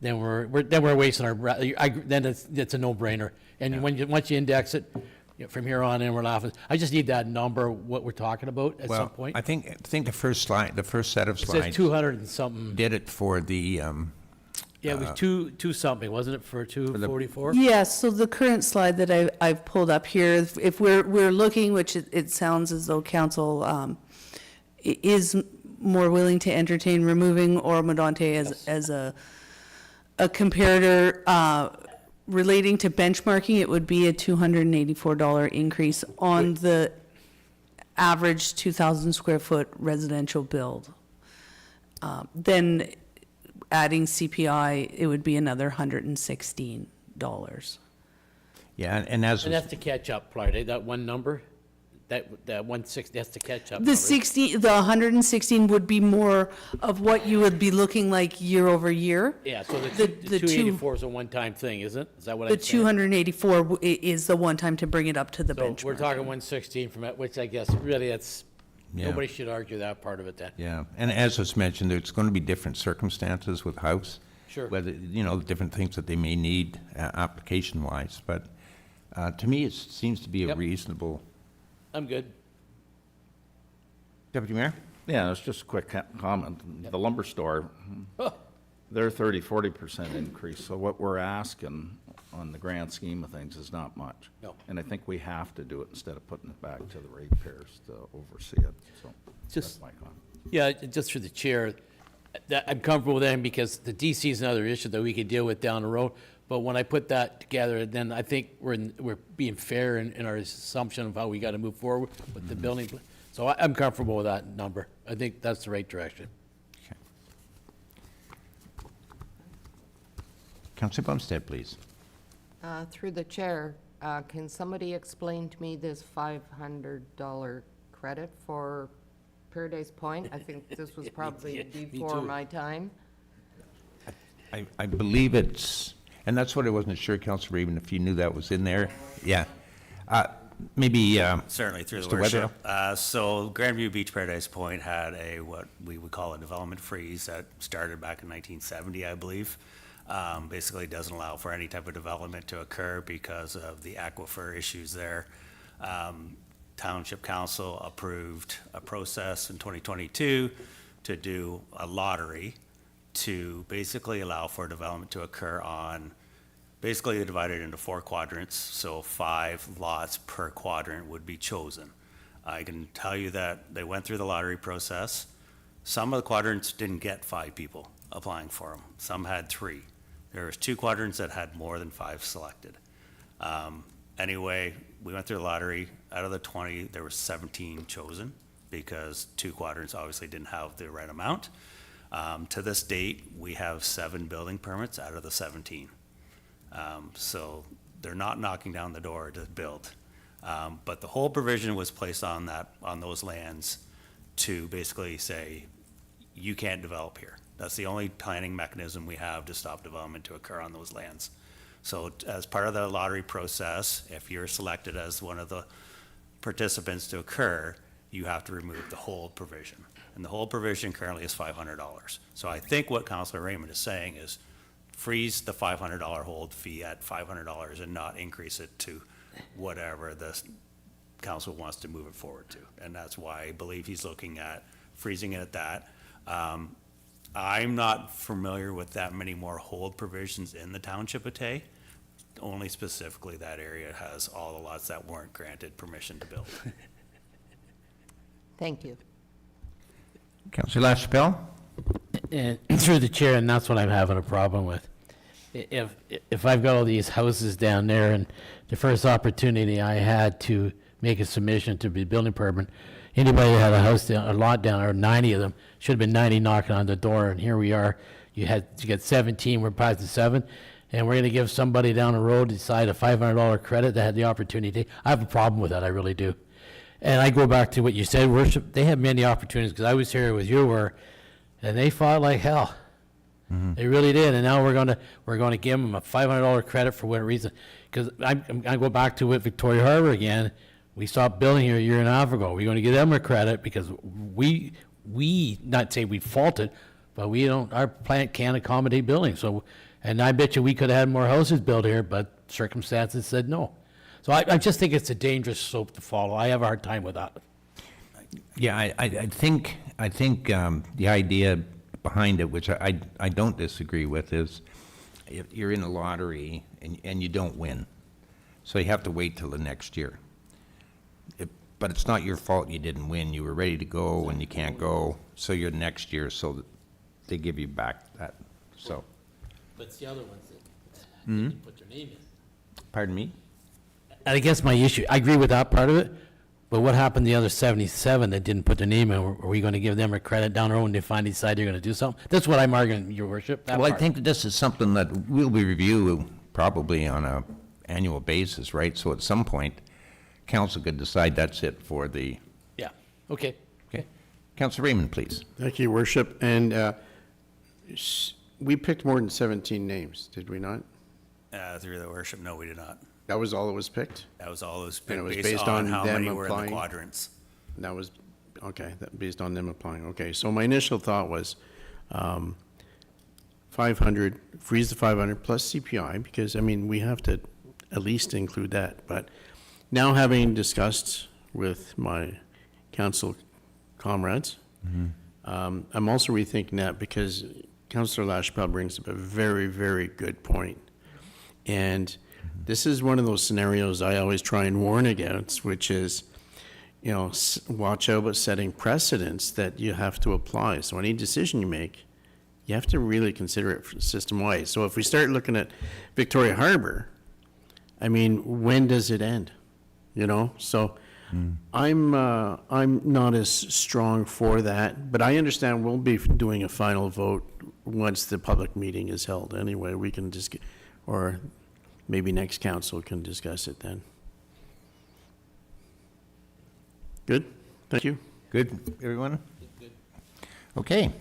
[SPEAKER 6] then we're wasting our breath. Then it's a no-brainer. And once you index it, you know, from here on in, we're laughing. I just need that number, what we're talking about at some point.
[SPEAKER 4] I think the first slide, the first set of
[SPEAKER 6] It says
[SPEAKER 4] slides
[SPEAKER 6] 200 and something.
[SPEAKER 4] did it for the,
[SPEAKER 6] Yeah, it was two something, wasn't it, for 244?
[SPEAKER 5] Yes, so the current slide that I've pulled up here, if we're looking, which it sounds as though council is more willing to entertain removing Oro Medonte as a comparator, relating to benchmarking, it would be a $284 increase on the average 2,000 square foot residential build. Then adding CPI, it would be another $116.
[SPEAKER 4] yeah, and as,
[SPEAKER 6] And that's the catch-up part, eh? That one number, that 160, that's the catch-up.
[SPEAKER 5] The 116 would be more of what you would be looking like year over year.
[SPEAKER 6] Yeah, so the
[SPEAKER 5] the
[SPEAKER 6] 284 is a one-time thing, isn't it? Is that what
[SPEAKER 5] The
[SPEAKER 6] I'm saying?
[SPEAKER 5] 284 is the one time to bring it up to the
[SPEAKER 6] So we're
[SPEAKER 5] benchmark.
[SPEAKER 6] talking 116 from it, which I guess really that's,
[SPEAKER 4] Yeah.
[SPEAKER 6] nobody should argue that part of it then.
[SPEAKER 4] yeah, and as was mentioned, there's going to be different circumstances with house.
[SPEAKER 6] Sure.
[SPEAKER 4] Whether, you know, different things that they may need application-wise, but to me, it seems to be a
[SPEAKER 6] Yep.
[SPEAKER 4] reasonable.
[SPEAKER 6] I'm good.
[SPEAKER 4] Deputy Mayor?
[SPEAKER 3] Yeah, it's just a quick comment. The lumber store,
[SPEAKER 6] Oh,
[SPEAKER 3] they're 30-40% increase, so what we're asking on the grand scheme of things is not much.
[SPEAKER 6] No.
[SPEAKER 3] And I think we have to do it instead of putting it back to the ratepayers to oversee it, so that's
[SPEAKER 6] Just-
[SPEAKER 3] my comment.
[SPEAKER 6] yeah, just for the chair, that, I'm comfortable with that because the DC is another issue that we could deal with down the road. But when I put that together, then I think we're being fair in our assumption of how we got to move forward with the building. So I'm comfortable with that number. I think that's the right direction.
[SPEAKER 4] Councillor Bumstead, please.
[SPEAKER 7] Through the chair, can somebody explain to me this $500 credit for Paradise Point? I think this was probably
[SPEAKER 6] Me
[SPEAKER 7] before
[SPEAKER 6] too.
[SPEAKER 7] my time.
[SPEAKER 4] I believe it's, and that's what I wasn't sure, Councillor, even if you knew that was in there. Yeah. Maybe,
[SPEAKER 2] Certainly, through the
[SPEAKER 4] Mr.
[SPEAKER 2] worship. So Grandview Beach Paradise Point had what we would call a development freeze that started back in 1970, I believe. Basically doesn't allow for any type of development to occur because of the aquifer issues there. Township Council approved a process in 2022 to do a lottery to basically allow for development to occur on, basically divided into 4 quadrants, so 5 lots per quadrant would be chosen. I can tell you that they went through the lottery process. Some of the quadrants didn't get 5 people applying for them. Some had 3. There was 2 quadrants that had more than 5 selected. Anyway, we went through the lottery. Out of the 20, there were 17 chosen because 2 quadrants obviously didn't have the right amount. To this date, we have 7 building permits out of the 17. So they're not knocking down the door to build. But the whole provision was placed on those lands to basically say, you can't develop here. That's the only planning mechanism we have to stop development to occur on those lands. So as part of the lottery process, if you're selected as one of the participants to occur, you have to remove the hold provision. And the hold provision currently is $500. So I think what Councilor Raymond is saying is freeze the $500 hold fee at $500 and not increase it to whatever the council wants to move it forward to. And that's why I believe he's looking at freezing it at that. I'm not familiar with that many more hold provisions in the township of Tay. Only specifically that area has all the lots that weren't granted permission to build.
[SPEAKER 7] Thank you.
[SPEAKER 4] Councillor LaChapelle?
[SPEAKER 6] And through the chair, and that's what I'm having a problem with. If I've got all these houses down there, and the first opportunity I had to make a submission to be building permit, anybody that had a house down, a lot down there, 90 of them, should have been 90 knocking on the door, and here we are. You get 17, we're past the 7, and we're gonna give somebody down the road decide a $500 credit that had the opportunity. I have a problem with that, I really do. And I go back to what you said, Worship, they had many opportunities, because I was here with you and they fought like hell. They really did, and now we're gonna give them a $500 credit for what reason? Because I go back to with Victoria Harbor again. We stopped building here a year and a half ago. We're gonna give them a credit because we not say we faulted, but our plant can't accommodate building. So, and I bet you we could have had more houses built here, but circumstances said no. So I just think it's a dangerous slope to follow. I have a hard time with that.
[SPEAKER 4] Yeah, I think the idea behind it, which I don't disagree with, is if you're in a lottery and you don't win, so you have to wait till the next year. But it's not your fault you didn't win. You were ready to go and you can't go, so you're next year, so that they give you back that, so.
[SPEAKER 6] But it's the other ones that didn't put their name in.
[SPEAKER 4] Pardon me?
[SPEAKER 6] I guess my issue, I agree with that part of it, but what happened to the other 77 that didn't put their name in? Are we going to give them a credit down the road when they finally decide they're going to do something? That's what I'm arguing, Your Worship. that
[SPEAKER 4] Well, I
[SPEAKER 6] part.
[SPEAKER 4] think that this is something that we'll be reviewing probably on a annual basis, right? So at some point, council could decide that's it for the,
[SPEAKER 6] Yeah, okay.
[SPEAKER 4] okay? Councilor Raymond, please.
[SPEAKER 1] Thank you, Worship. And we picked more than 17 names, did we not?
[SPEAKER 2] Through the worship, no, we did not.
[SPEAKER 1] That was all that was picked?
[SPEAKER 2] That was all it was
[SPEAKER 1] And it was
[SPEAKER 2] based on how
[SPEAKER 1] them
[SPEAKER 2] many were in the
[SPEAKER 1] applying?
[SPEAKER 2] quadrants.
[SPEAKER 1] That was, okay, based on them applying. Okay, so my initial thought was 500, freeze the 500 plus CPI, because, I mean, we have to at least include that. But now having discussed with my council comrades, I'm also rethinking that because Councillor LaChapelle brings up a very, very good point. And this is one of those scenarios I always try and warn against, which is, you know, watch out about setting precedents that you have to apply. So any decision you make, you have to really consider it system-wide. So if we start looking at Victoria Harbor, I mean, when does it end? You know, so I'm not as strong for that, but I understand we'll be doing a final vote once the public meeting is held. Anyway, we can just, or maybe next council can discuss it then. Good, thank you.
[SPEAKER 4] Good, everyone? Okay.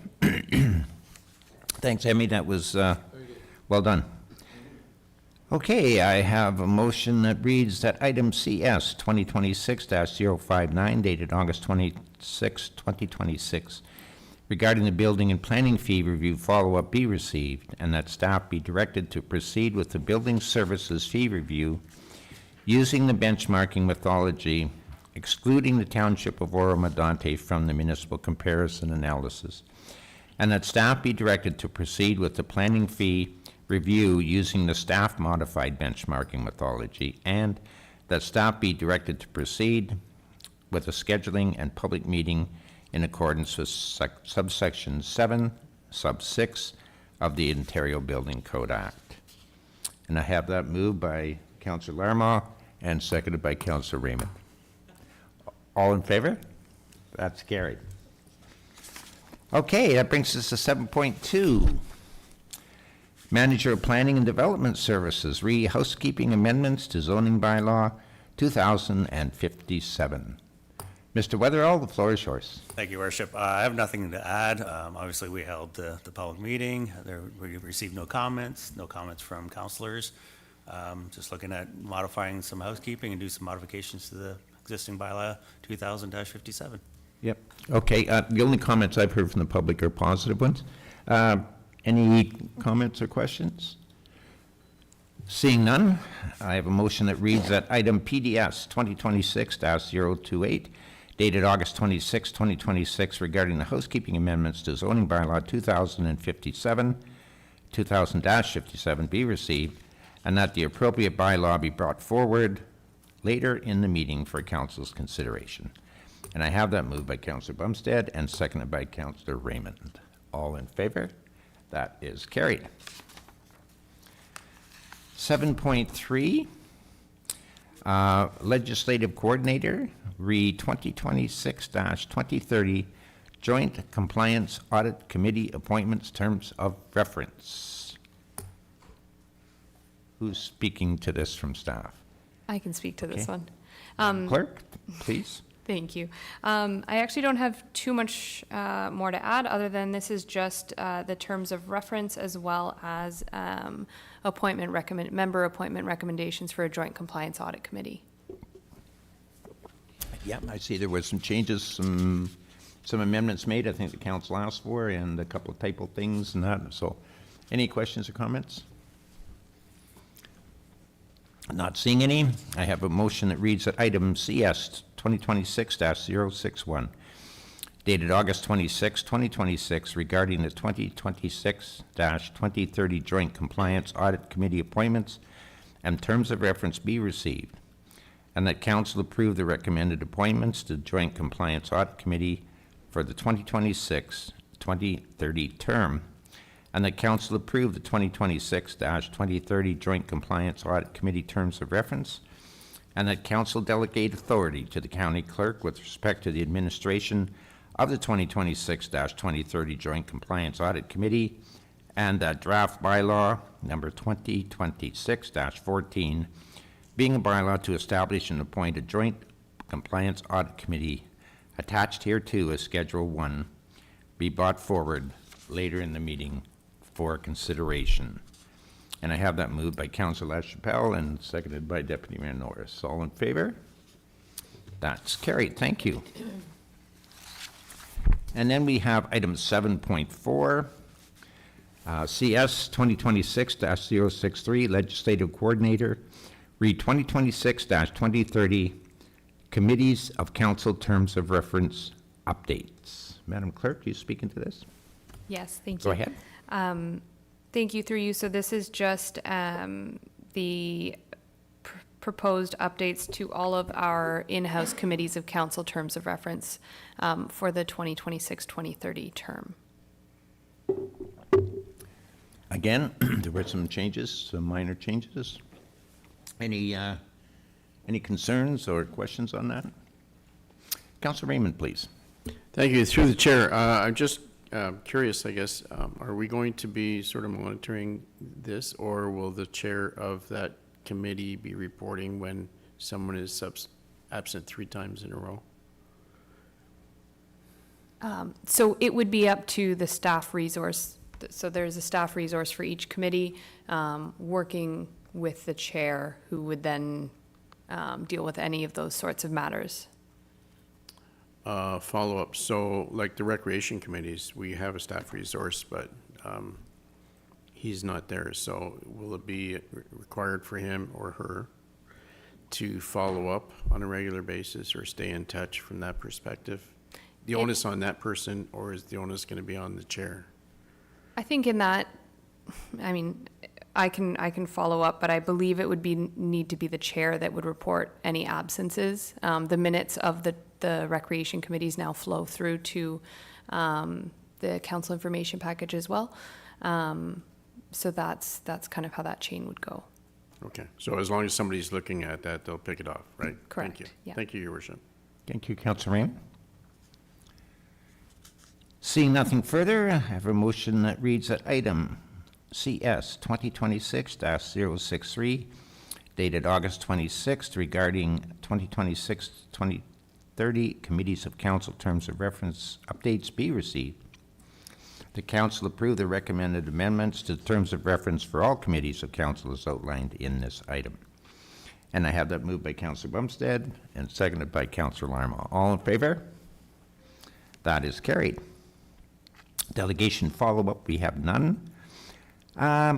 [SPEAKER 4] Thanks, Emmy, that was well done. Okay, I have a motion that reads that item CS 2026-059 dated August 26, 2026, regarding the building and planning fee review follow-up be received, and that staff be directed to proceed with the building services fee review using the benchmarking methodology, excluding the Township of Oro-Medonte from the municipal comparison analysis, and that staff be directed to proceed with the planning fee review using the staff modified benchmarking methodology, and that staff be directed to proceed with a scheduling and public meeting in accordance with subsection 7, sub 6 of the Ontario Building Code Act. And I have that moved by Councillor Larmah and seconded by Councillor Raymond. All in favor? That's carried. Okay, that brings us to 7.2. Manager of Planning and Development Services, housekeeping amendments to zoning bylaw 2057. Mr. Weatherall, the floor is yours.
[SPEAKER 2] Thank you, Worship. I have nothing to add. Obviously, we held the public meeting. We received no comments from counselors. Just looking at modifying some housekeeping and do some modifications to the existing bylaw 2000-57.
[SPEAKER 4] Yep. Okay, the only comments I've heard from the public are positive ones. Any comments or questions? Seeing none, I have a motion that reads that item PDS 2026-028, dated August 26, 2026, regarding the housekeeping amendments to zoning bylaw 2000-57 be received, and that the appropriate bylaw be brought forward later in the meeting for council's consideration. And I have that moved by Councillor Bumstead and seconded by Councillor Raymond. All in favor? That is carried. 7.3, Legislative Coordinator, re 2026-2030, Joint Compliance Audit Committee Appointments Terms of Reference. Who's speaking to this from staff?
[SPEAKER 9] I can speak to this
[SPEAKER 4] Okay.
[SPEAKER 9] one.
[SPEAKER 4] Clerk, please.
[SPEAKER 9] Thank you. I actually don't have too much more to add, other than this is just the terms of reference as well as member appointment recommendations for a joint compliance audit committee.
[SPEAKER 4] Yeah, I see there was some changes, some amendments made, I think the council asked for, and a couple of typo things and that. So, any questions or comments? Not seeing any, I have a motion that reads that item CS 2026-061, dated August 26, 2026, regarding the 2026-2030 Joint Compliance Audit Committee appointments and terms of reference be received, and that council approve the recommended appointments to the Joint Compliance Audit Committee for the 2026-2030 term, and that council approve the 2026-2030 Joint Compliance Audit Committee terms of reference, and that council delegate authority to the county clerk with respect to the administration of the 2026-2030 Joint Compliance Audit Committee, and that draft bylaw number 2026-14, being a bylaw to establish and appoint a Joint Compliance Audit Committee attached hereto as Schedule 1, be brought forward later in the meeting for consideration. And I have that moved by Councillor LaChapelle and seconded by Deputy Mayor Norris. All in favor? That's carried. Thank you. And then we have item 7.4, CS 2026-063, Legislative Coordinator, read 2026-2030, Committees of Council Terms of Reference Updates. Madam Clerk, you speaking to this?
[SPEAKER 9] Yes, thank you.
[SPEAKER 4] Go ahead.
[SPEAKER 9] Thank you, through you. So this is just the proposed updates to all of our in-house committees of council terms of reference for the 2026-2030 term.
[SPEAKER 4] Again, there were some changes, some minor changes. Any concerns or questions on that? Councilor Raymond, please.
[SPEAKER 1] Thank you. Through the chair, I'm just curious, I guess, are we going to be sort of monitoring this, or will the chair of that committee be reporting when someone is absent 3 times in a row?
[SPEAKER 9] So it would be up to the staff resource. So there's a staff resource for each committee, working with the chair, who would then deal with any of those sorts of matters.
[SPEAKER 1] Follow-up, so like the recreation committees, we have a staff resource, but he's not there, so will it be required for him or her to follow up on a regular basis or stay in touch from that perspective? The onus on that person, or is the onus going to be on the chair?
[SPEAKER 9] I think in that, I mean, I can follow up, but I believe it would need to be the chair that would report any absences. The minutes of the recreation committees now flow through to the council information package as well. So that's kind of how that chain would go.
[SPEAKER 1] Okay, so as long as somebody's looking at that, they'll pick it off, right?
[SPEAKER 9] Correct,
[SPEAKER 1] Thank you.
[SPEAKER 9] yeah.
[SPEAKER 1] Thank you, Your Worship.
[SPEAKER 4] Thank you, Councilor Raymond. Seeing nothing further, I have a motion that reads that item CS 2026-063, dated August 26th, regarding 2026-2030 30 committees of council terms of reference updates be received. The council approve the recommended amendments to the terms of reference for all committees of council as outlined in this item. And I have that moved by Councillor Bumstead and seconded by Councillor Larmo. All in favor? That is carried. Delegation follow-up, we have none.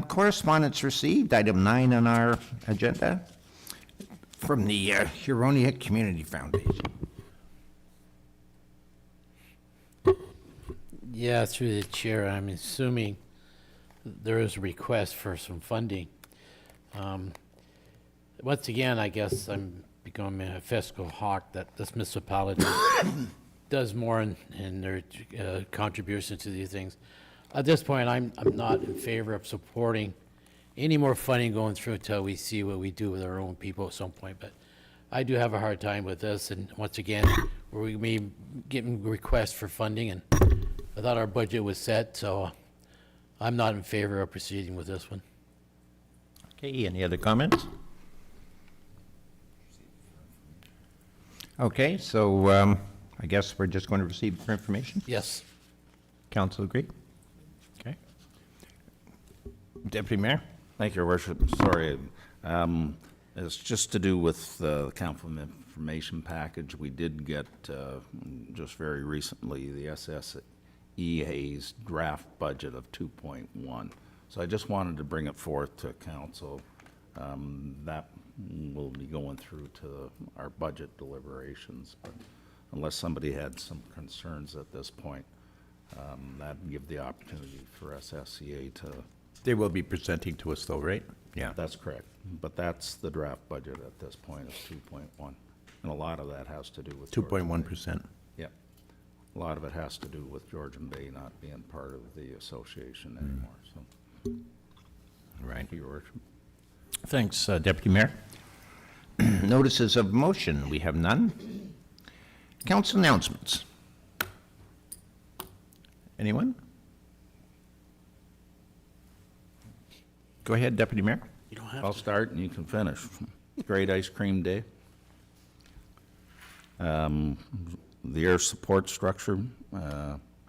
[SPEAKER 4] Correspondence received, item 9 on our agenda, from the Huronia Community Foundation.
[SPEAKER 6] Yeah, through the chair, I'm assuming there is a request for some funding. Once again, I guess I'm becoming a fiscal hawk that this municipality does more in their contributions to these things. At this point, I'm not in favor of supporting any more funding going through until we see what we do with our own people at some point. But I do have a hard time with this, and once again, we're going to be getting requests for funding, and I thought our budget was set, so I'm not in favor of proceeding with this one.
[SPEAKER 4] Okay, any other comments? Okay, so I guess we're just going to receive for information.
[SPEAKER 6] Yes.
[SPEAKER 4] Council agree? Okay. Deputy Mayor?
[SPEAKER 3] Thank you, Your Worship. Sorry. It's just to do with the council information package. We did get, just very recently, the SSEA's draft budget of 2.1. So I just wanted to bring it forth to council. That will be going through to our budget deliberations. But unless somebody had some concerns at this point, that'd give the opportunity for SSEA to.
[SPEAKER 4] They will be presenting to us though, right? Yeah.
[SPEAKER 3] That's correct. But that's the draft budget at this point is 2.1. And a lot of that has to do with.
[SPEAKER 4] 2.1%.
[SPEAKER 3] Yeah. A lot of it has to do with Georgian Bay not being part of the association anymore, so.
[SPEAKER 4] Right.
[SPEAKER 3] Thank you, Your Worship.
[SPEAKER 4] Thanks, Deputy Mayor. Notices of motion, we have none. Council announcements. Anyone? Go ahead, Deputy Mayor.
[SPEAKER 2] You don't have
[SPEAKER 3] I'll
[SPEAKER 2] to.
[SPEAKER 3] start and you can finish. Great ice cream day. The air support structure,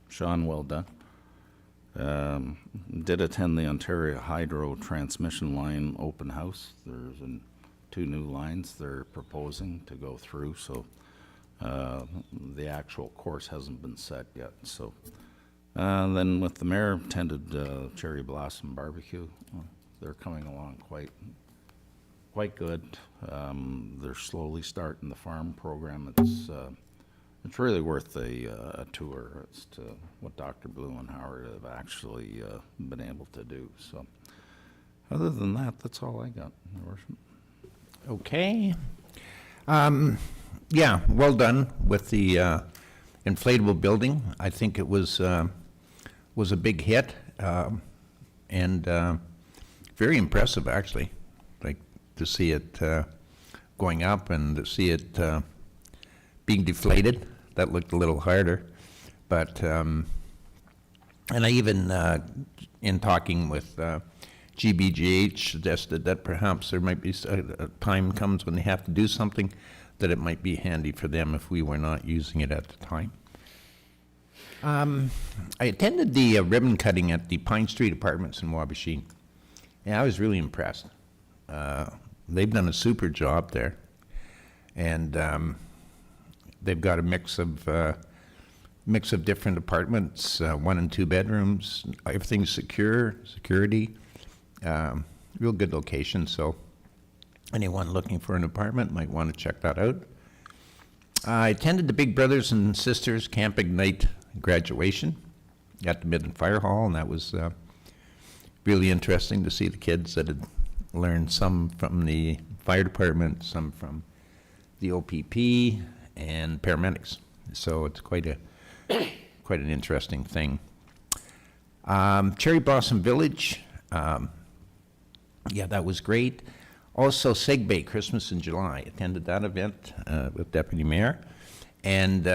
[SPEAKER 3] Sean, well done. Did attend the Ontario Hydro transmission line open house. There's 2 new lines they're proposing to go through, so the actual course hasn't been set yet. So then with the mayor, attended Cherry Blossom Barbecue. They're coming along quite good. They're slowly starting the farm program. It's really worth a tour as to what Dr. Blue and Howard have actually been able to do. So other than that, that's all I got, Your Worship.
[SPEAKER 4] Okay. Yeah, well done with the inflatable building. I think it was a big hit, and very impressive, actually. Like, to see it going up and to see it being deflated. That looked a little harder. But, and I even, in talking with GBGH, suggested that perhaps there might be a time comes when they have to do something, that it might be handy for them if we were not using it at the time. I attended the ribbon cutting at the Pine Street Apartments in Wabashin. Yeah, I was really impressed. They've done a super job there. And they've got a mix of different apartments, 1 and 2 bedrooms. Everything's security, real good location. So anyone looking for an apartment might want to check that out. I attended the Big Brothers and Sisters Camp Ignite graduation at the Midland Fire Hall, and that was really interesting to see the kids that had learned, some from the fire department, some from the OPP, and paramedics. So it's quite an interesting thing. Cherry Blossom Village, yeah, that was great. Also, Segbay, Christmas in July. Attended that event with Deputy Mayor, and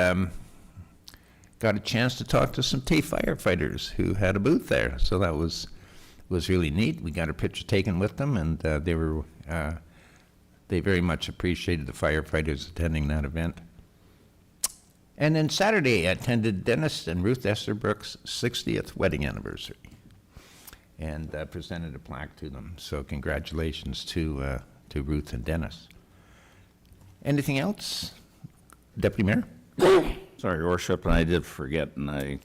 [SPEAKER 4] got a chance to talk to some TAFE firefighters who had a booth there. So that was really neat. We got a picture taken with them, and they very much appreciated the firefighters attending that event. And then Saturday, I attended Dennis and Ruth Estherbrook's 60th wedding anniversary and presented a plaque to them. So congratulations to Ruth and Dennis. Anything else? Deputy Mayor?
[SPEAKER 3] Sorry, Your Worship, and I did forget, and I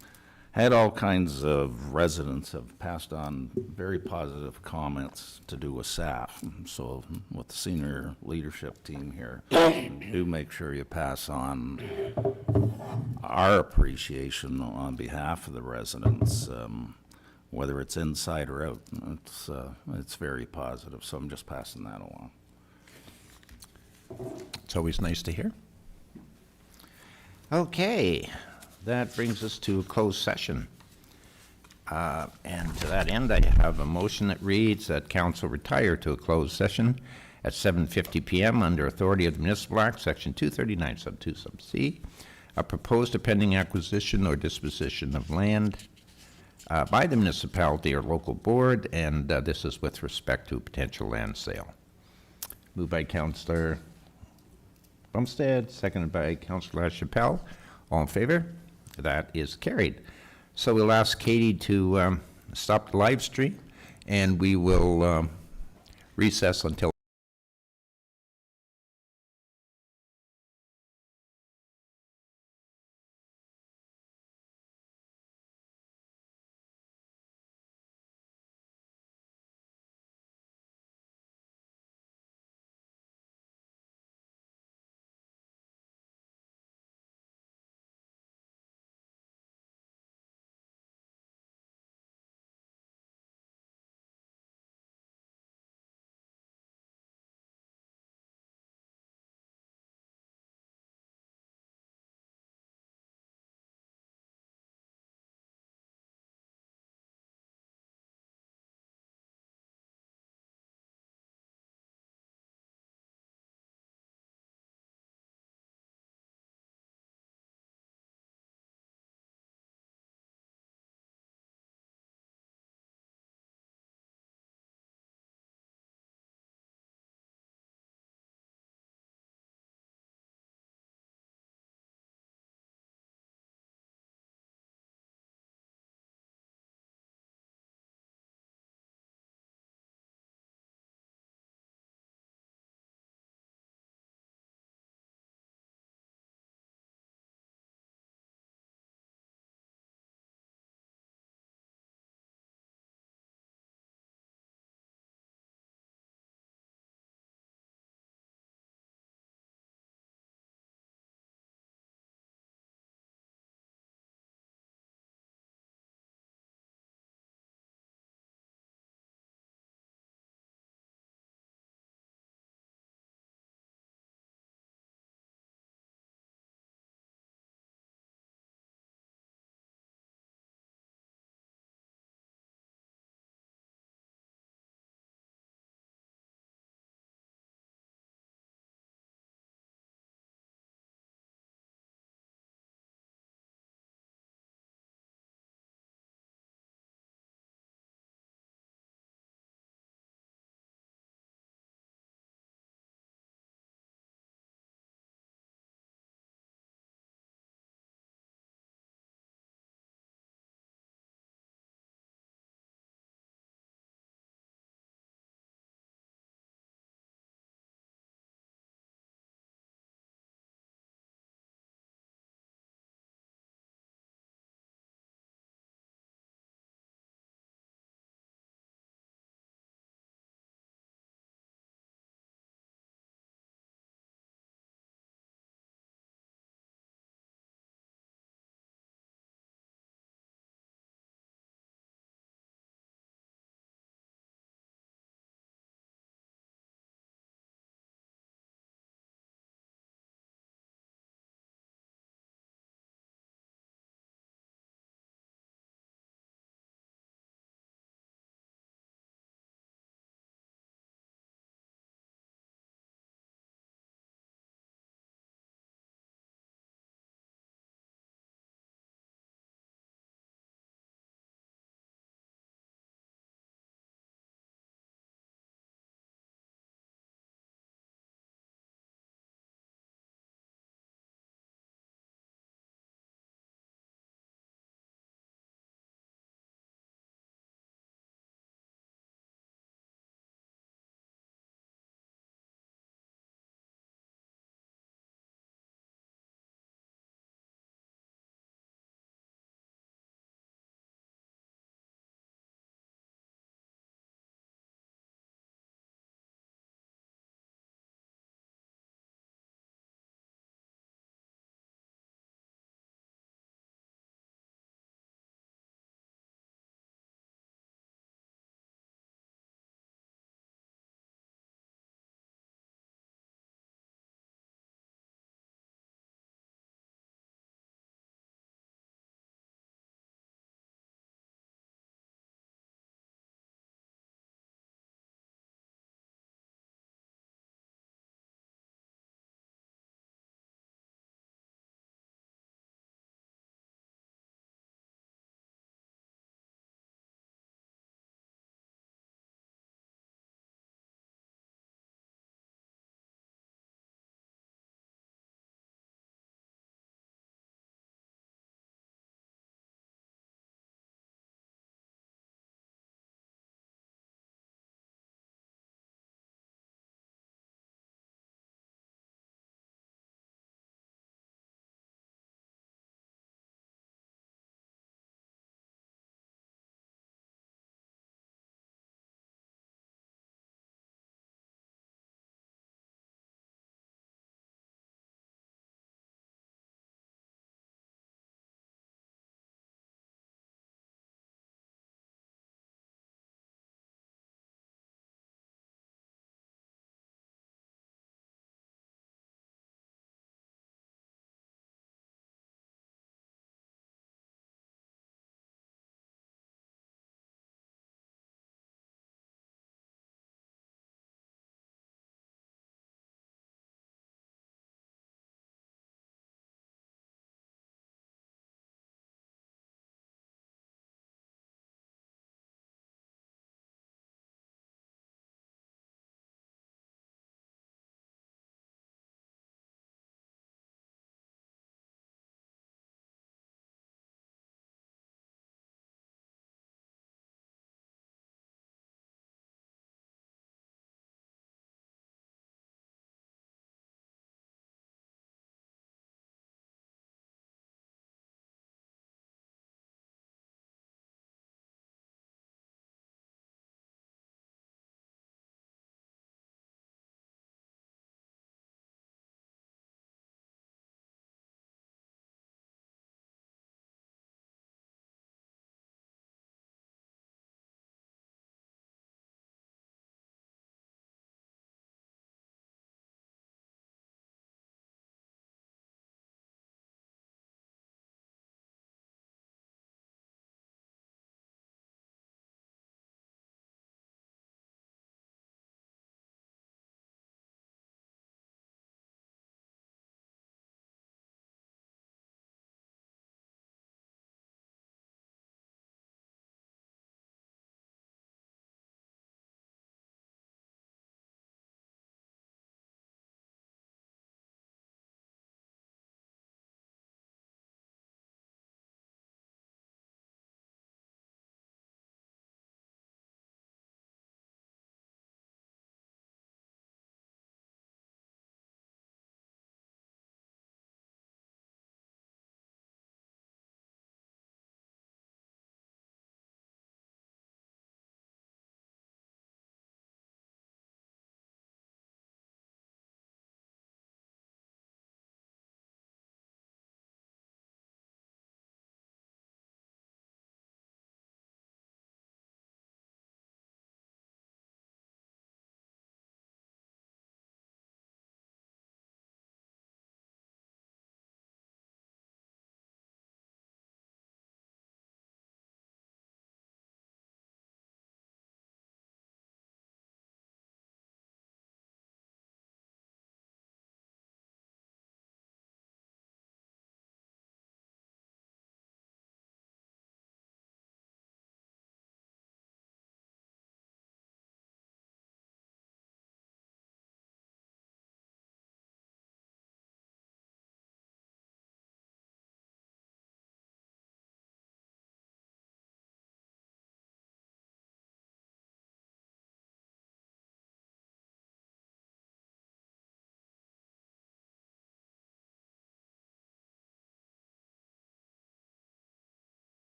[SPEAKER 3] had all kinds of residents have passed on very positive comments to do with staff. So with the senior leadership team here, do make sure you pass on our appreciation on behalf of the residents, whether it's inside or out. It's very positive, so I'm just passing that along.
[SPEAKER 4] It's always nice to hear. Okay, that brings us to a closed session. And to that end, I have a motion that reads that council retire to a closed session at 7:50 PM under authority of the Municipal Act, Section 239, Sub 2, Sub C, a proposed or pending acquisition or disposition of land by the municipality or local board, and this is with respect to a potential land sale. Moved by Councillor Bumstead, seconded by Councillor LaChapelle. All in favor? That is carried. So we'll ask Katie to stop the live stream, and we will recess until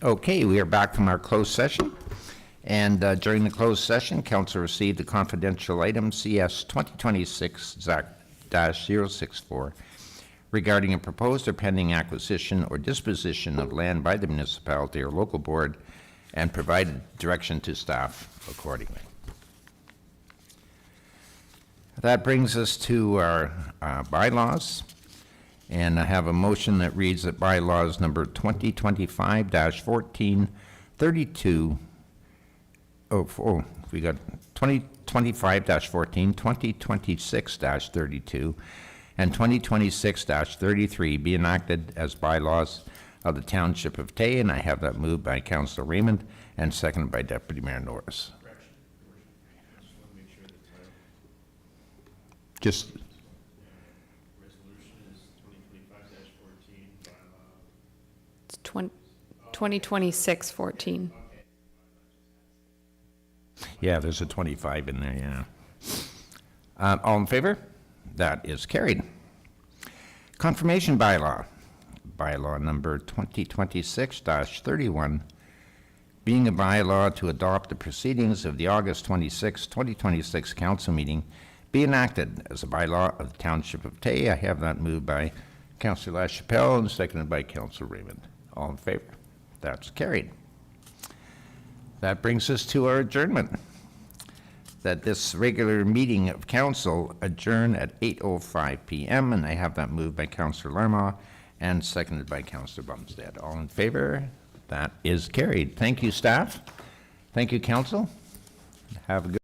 [SPEAKER 4] Okay, we are back from our closed session. And during the closed session, council received a confidential item CS 2026-064 regarding a proposed or pending acquisition or disposition of land by the municipality or local board, and provided direction to staff accordingly. That brings us to our bylaws. And I have a motion that reads that bylaws number 2025-1432, we got 2025-14, 2026-32, and 2026-33 be enacted as bylaws of the Township of Tay, and I have that moved by Councilor Raymond and seconded by Deputy Mayor Norris. Just,
[SPEAKER 9] It's 2026-14.
[SPEAKER 4] yeah, there's a 25 in there, yeah. All in favor? That is carried. Confirmation bylaw, bylaw number 2026-31, being a bylaw to adopt the proceedings of the August 26, 2026 council meeting, be enacted as a bylaw of the Township of Tay. I have that moved by Councillor LaChapelle and seconded by Councillor Raymond. All in favor? That's carried. That brings us to our adjournment. That this regular meeting of council adjourn at 8:05 p.m. and I have that moved by Councillor Larmaw and seconded by Councillor Bumstead. All in favor? That is carried. Thank you, staff. Thank you, council. Have a good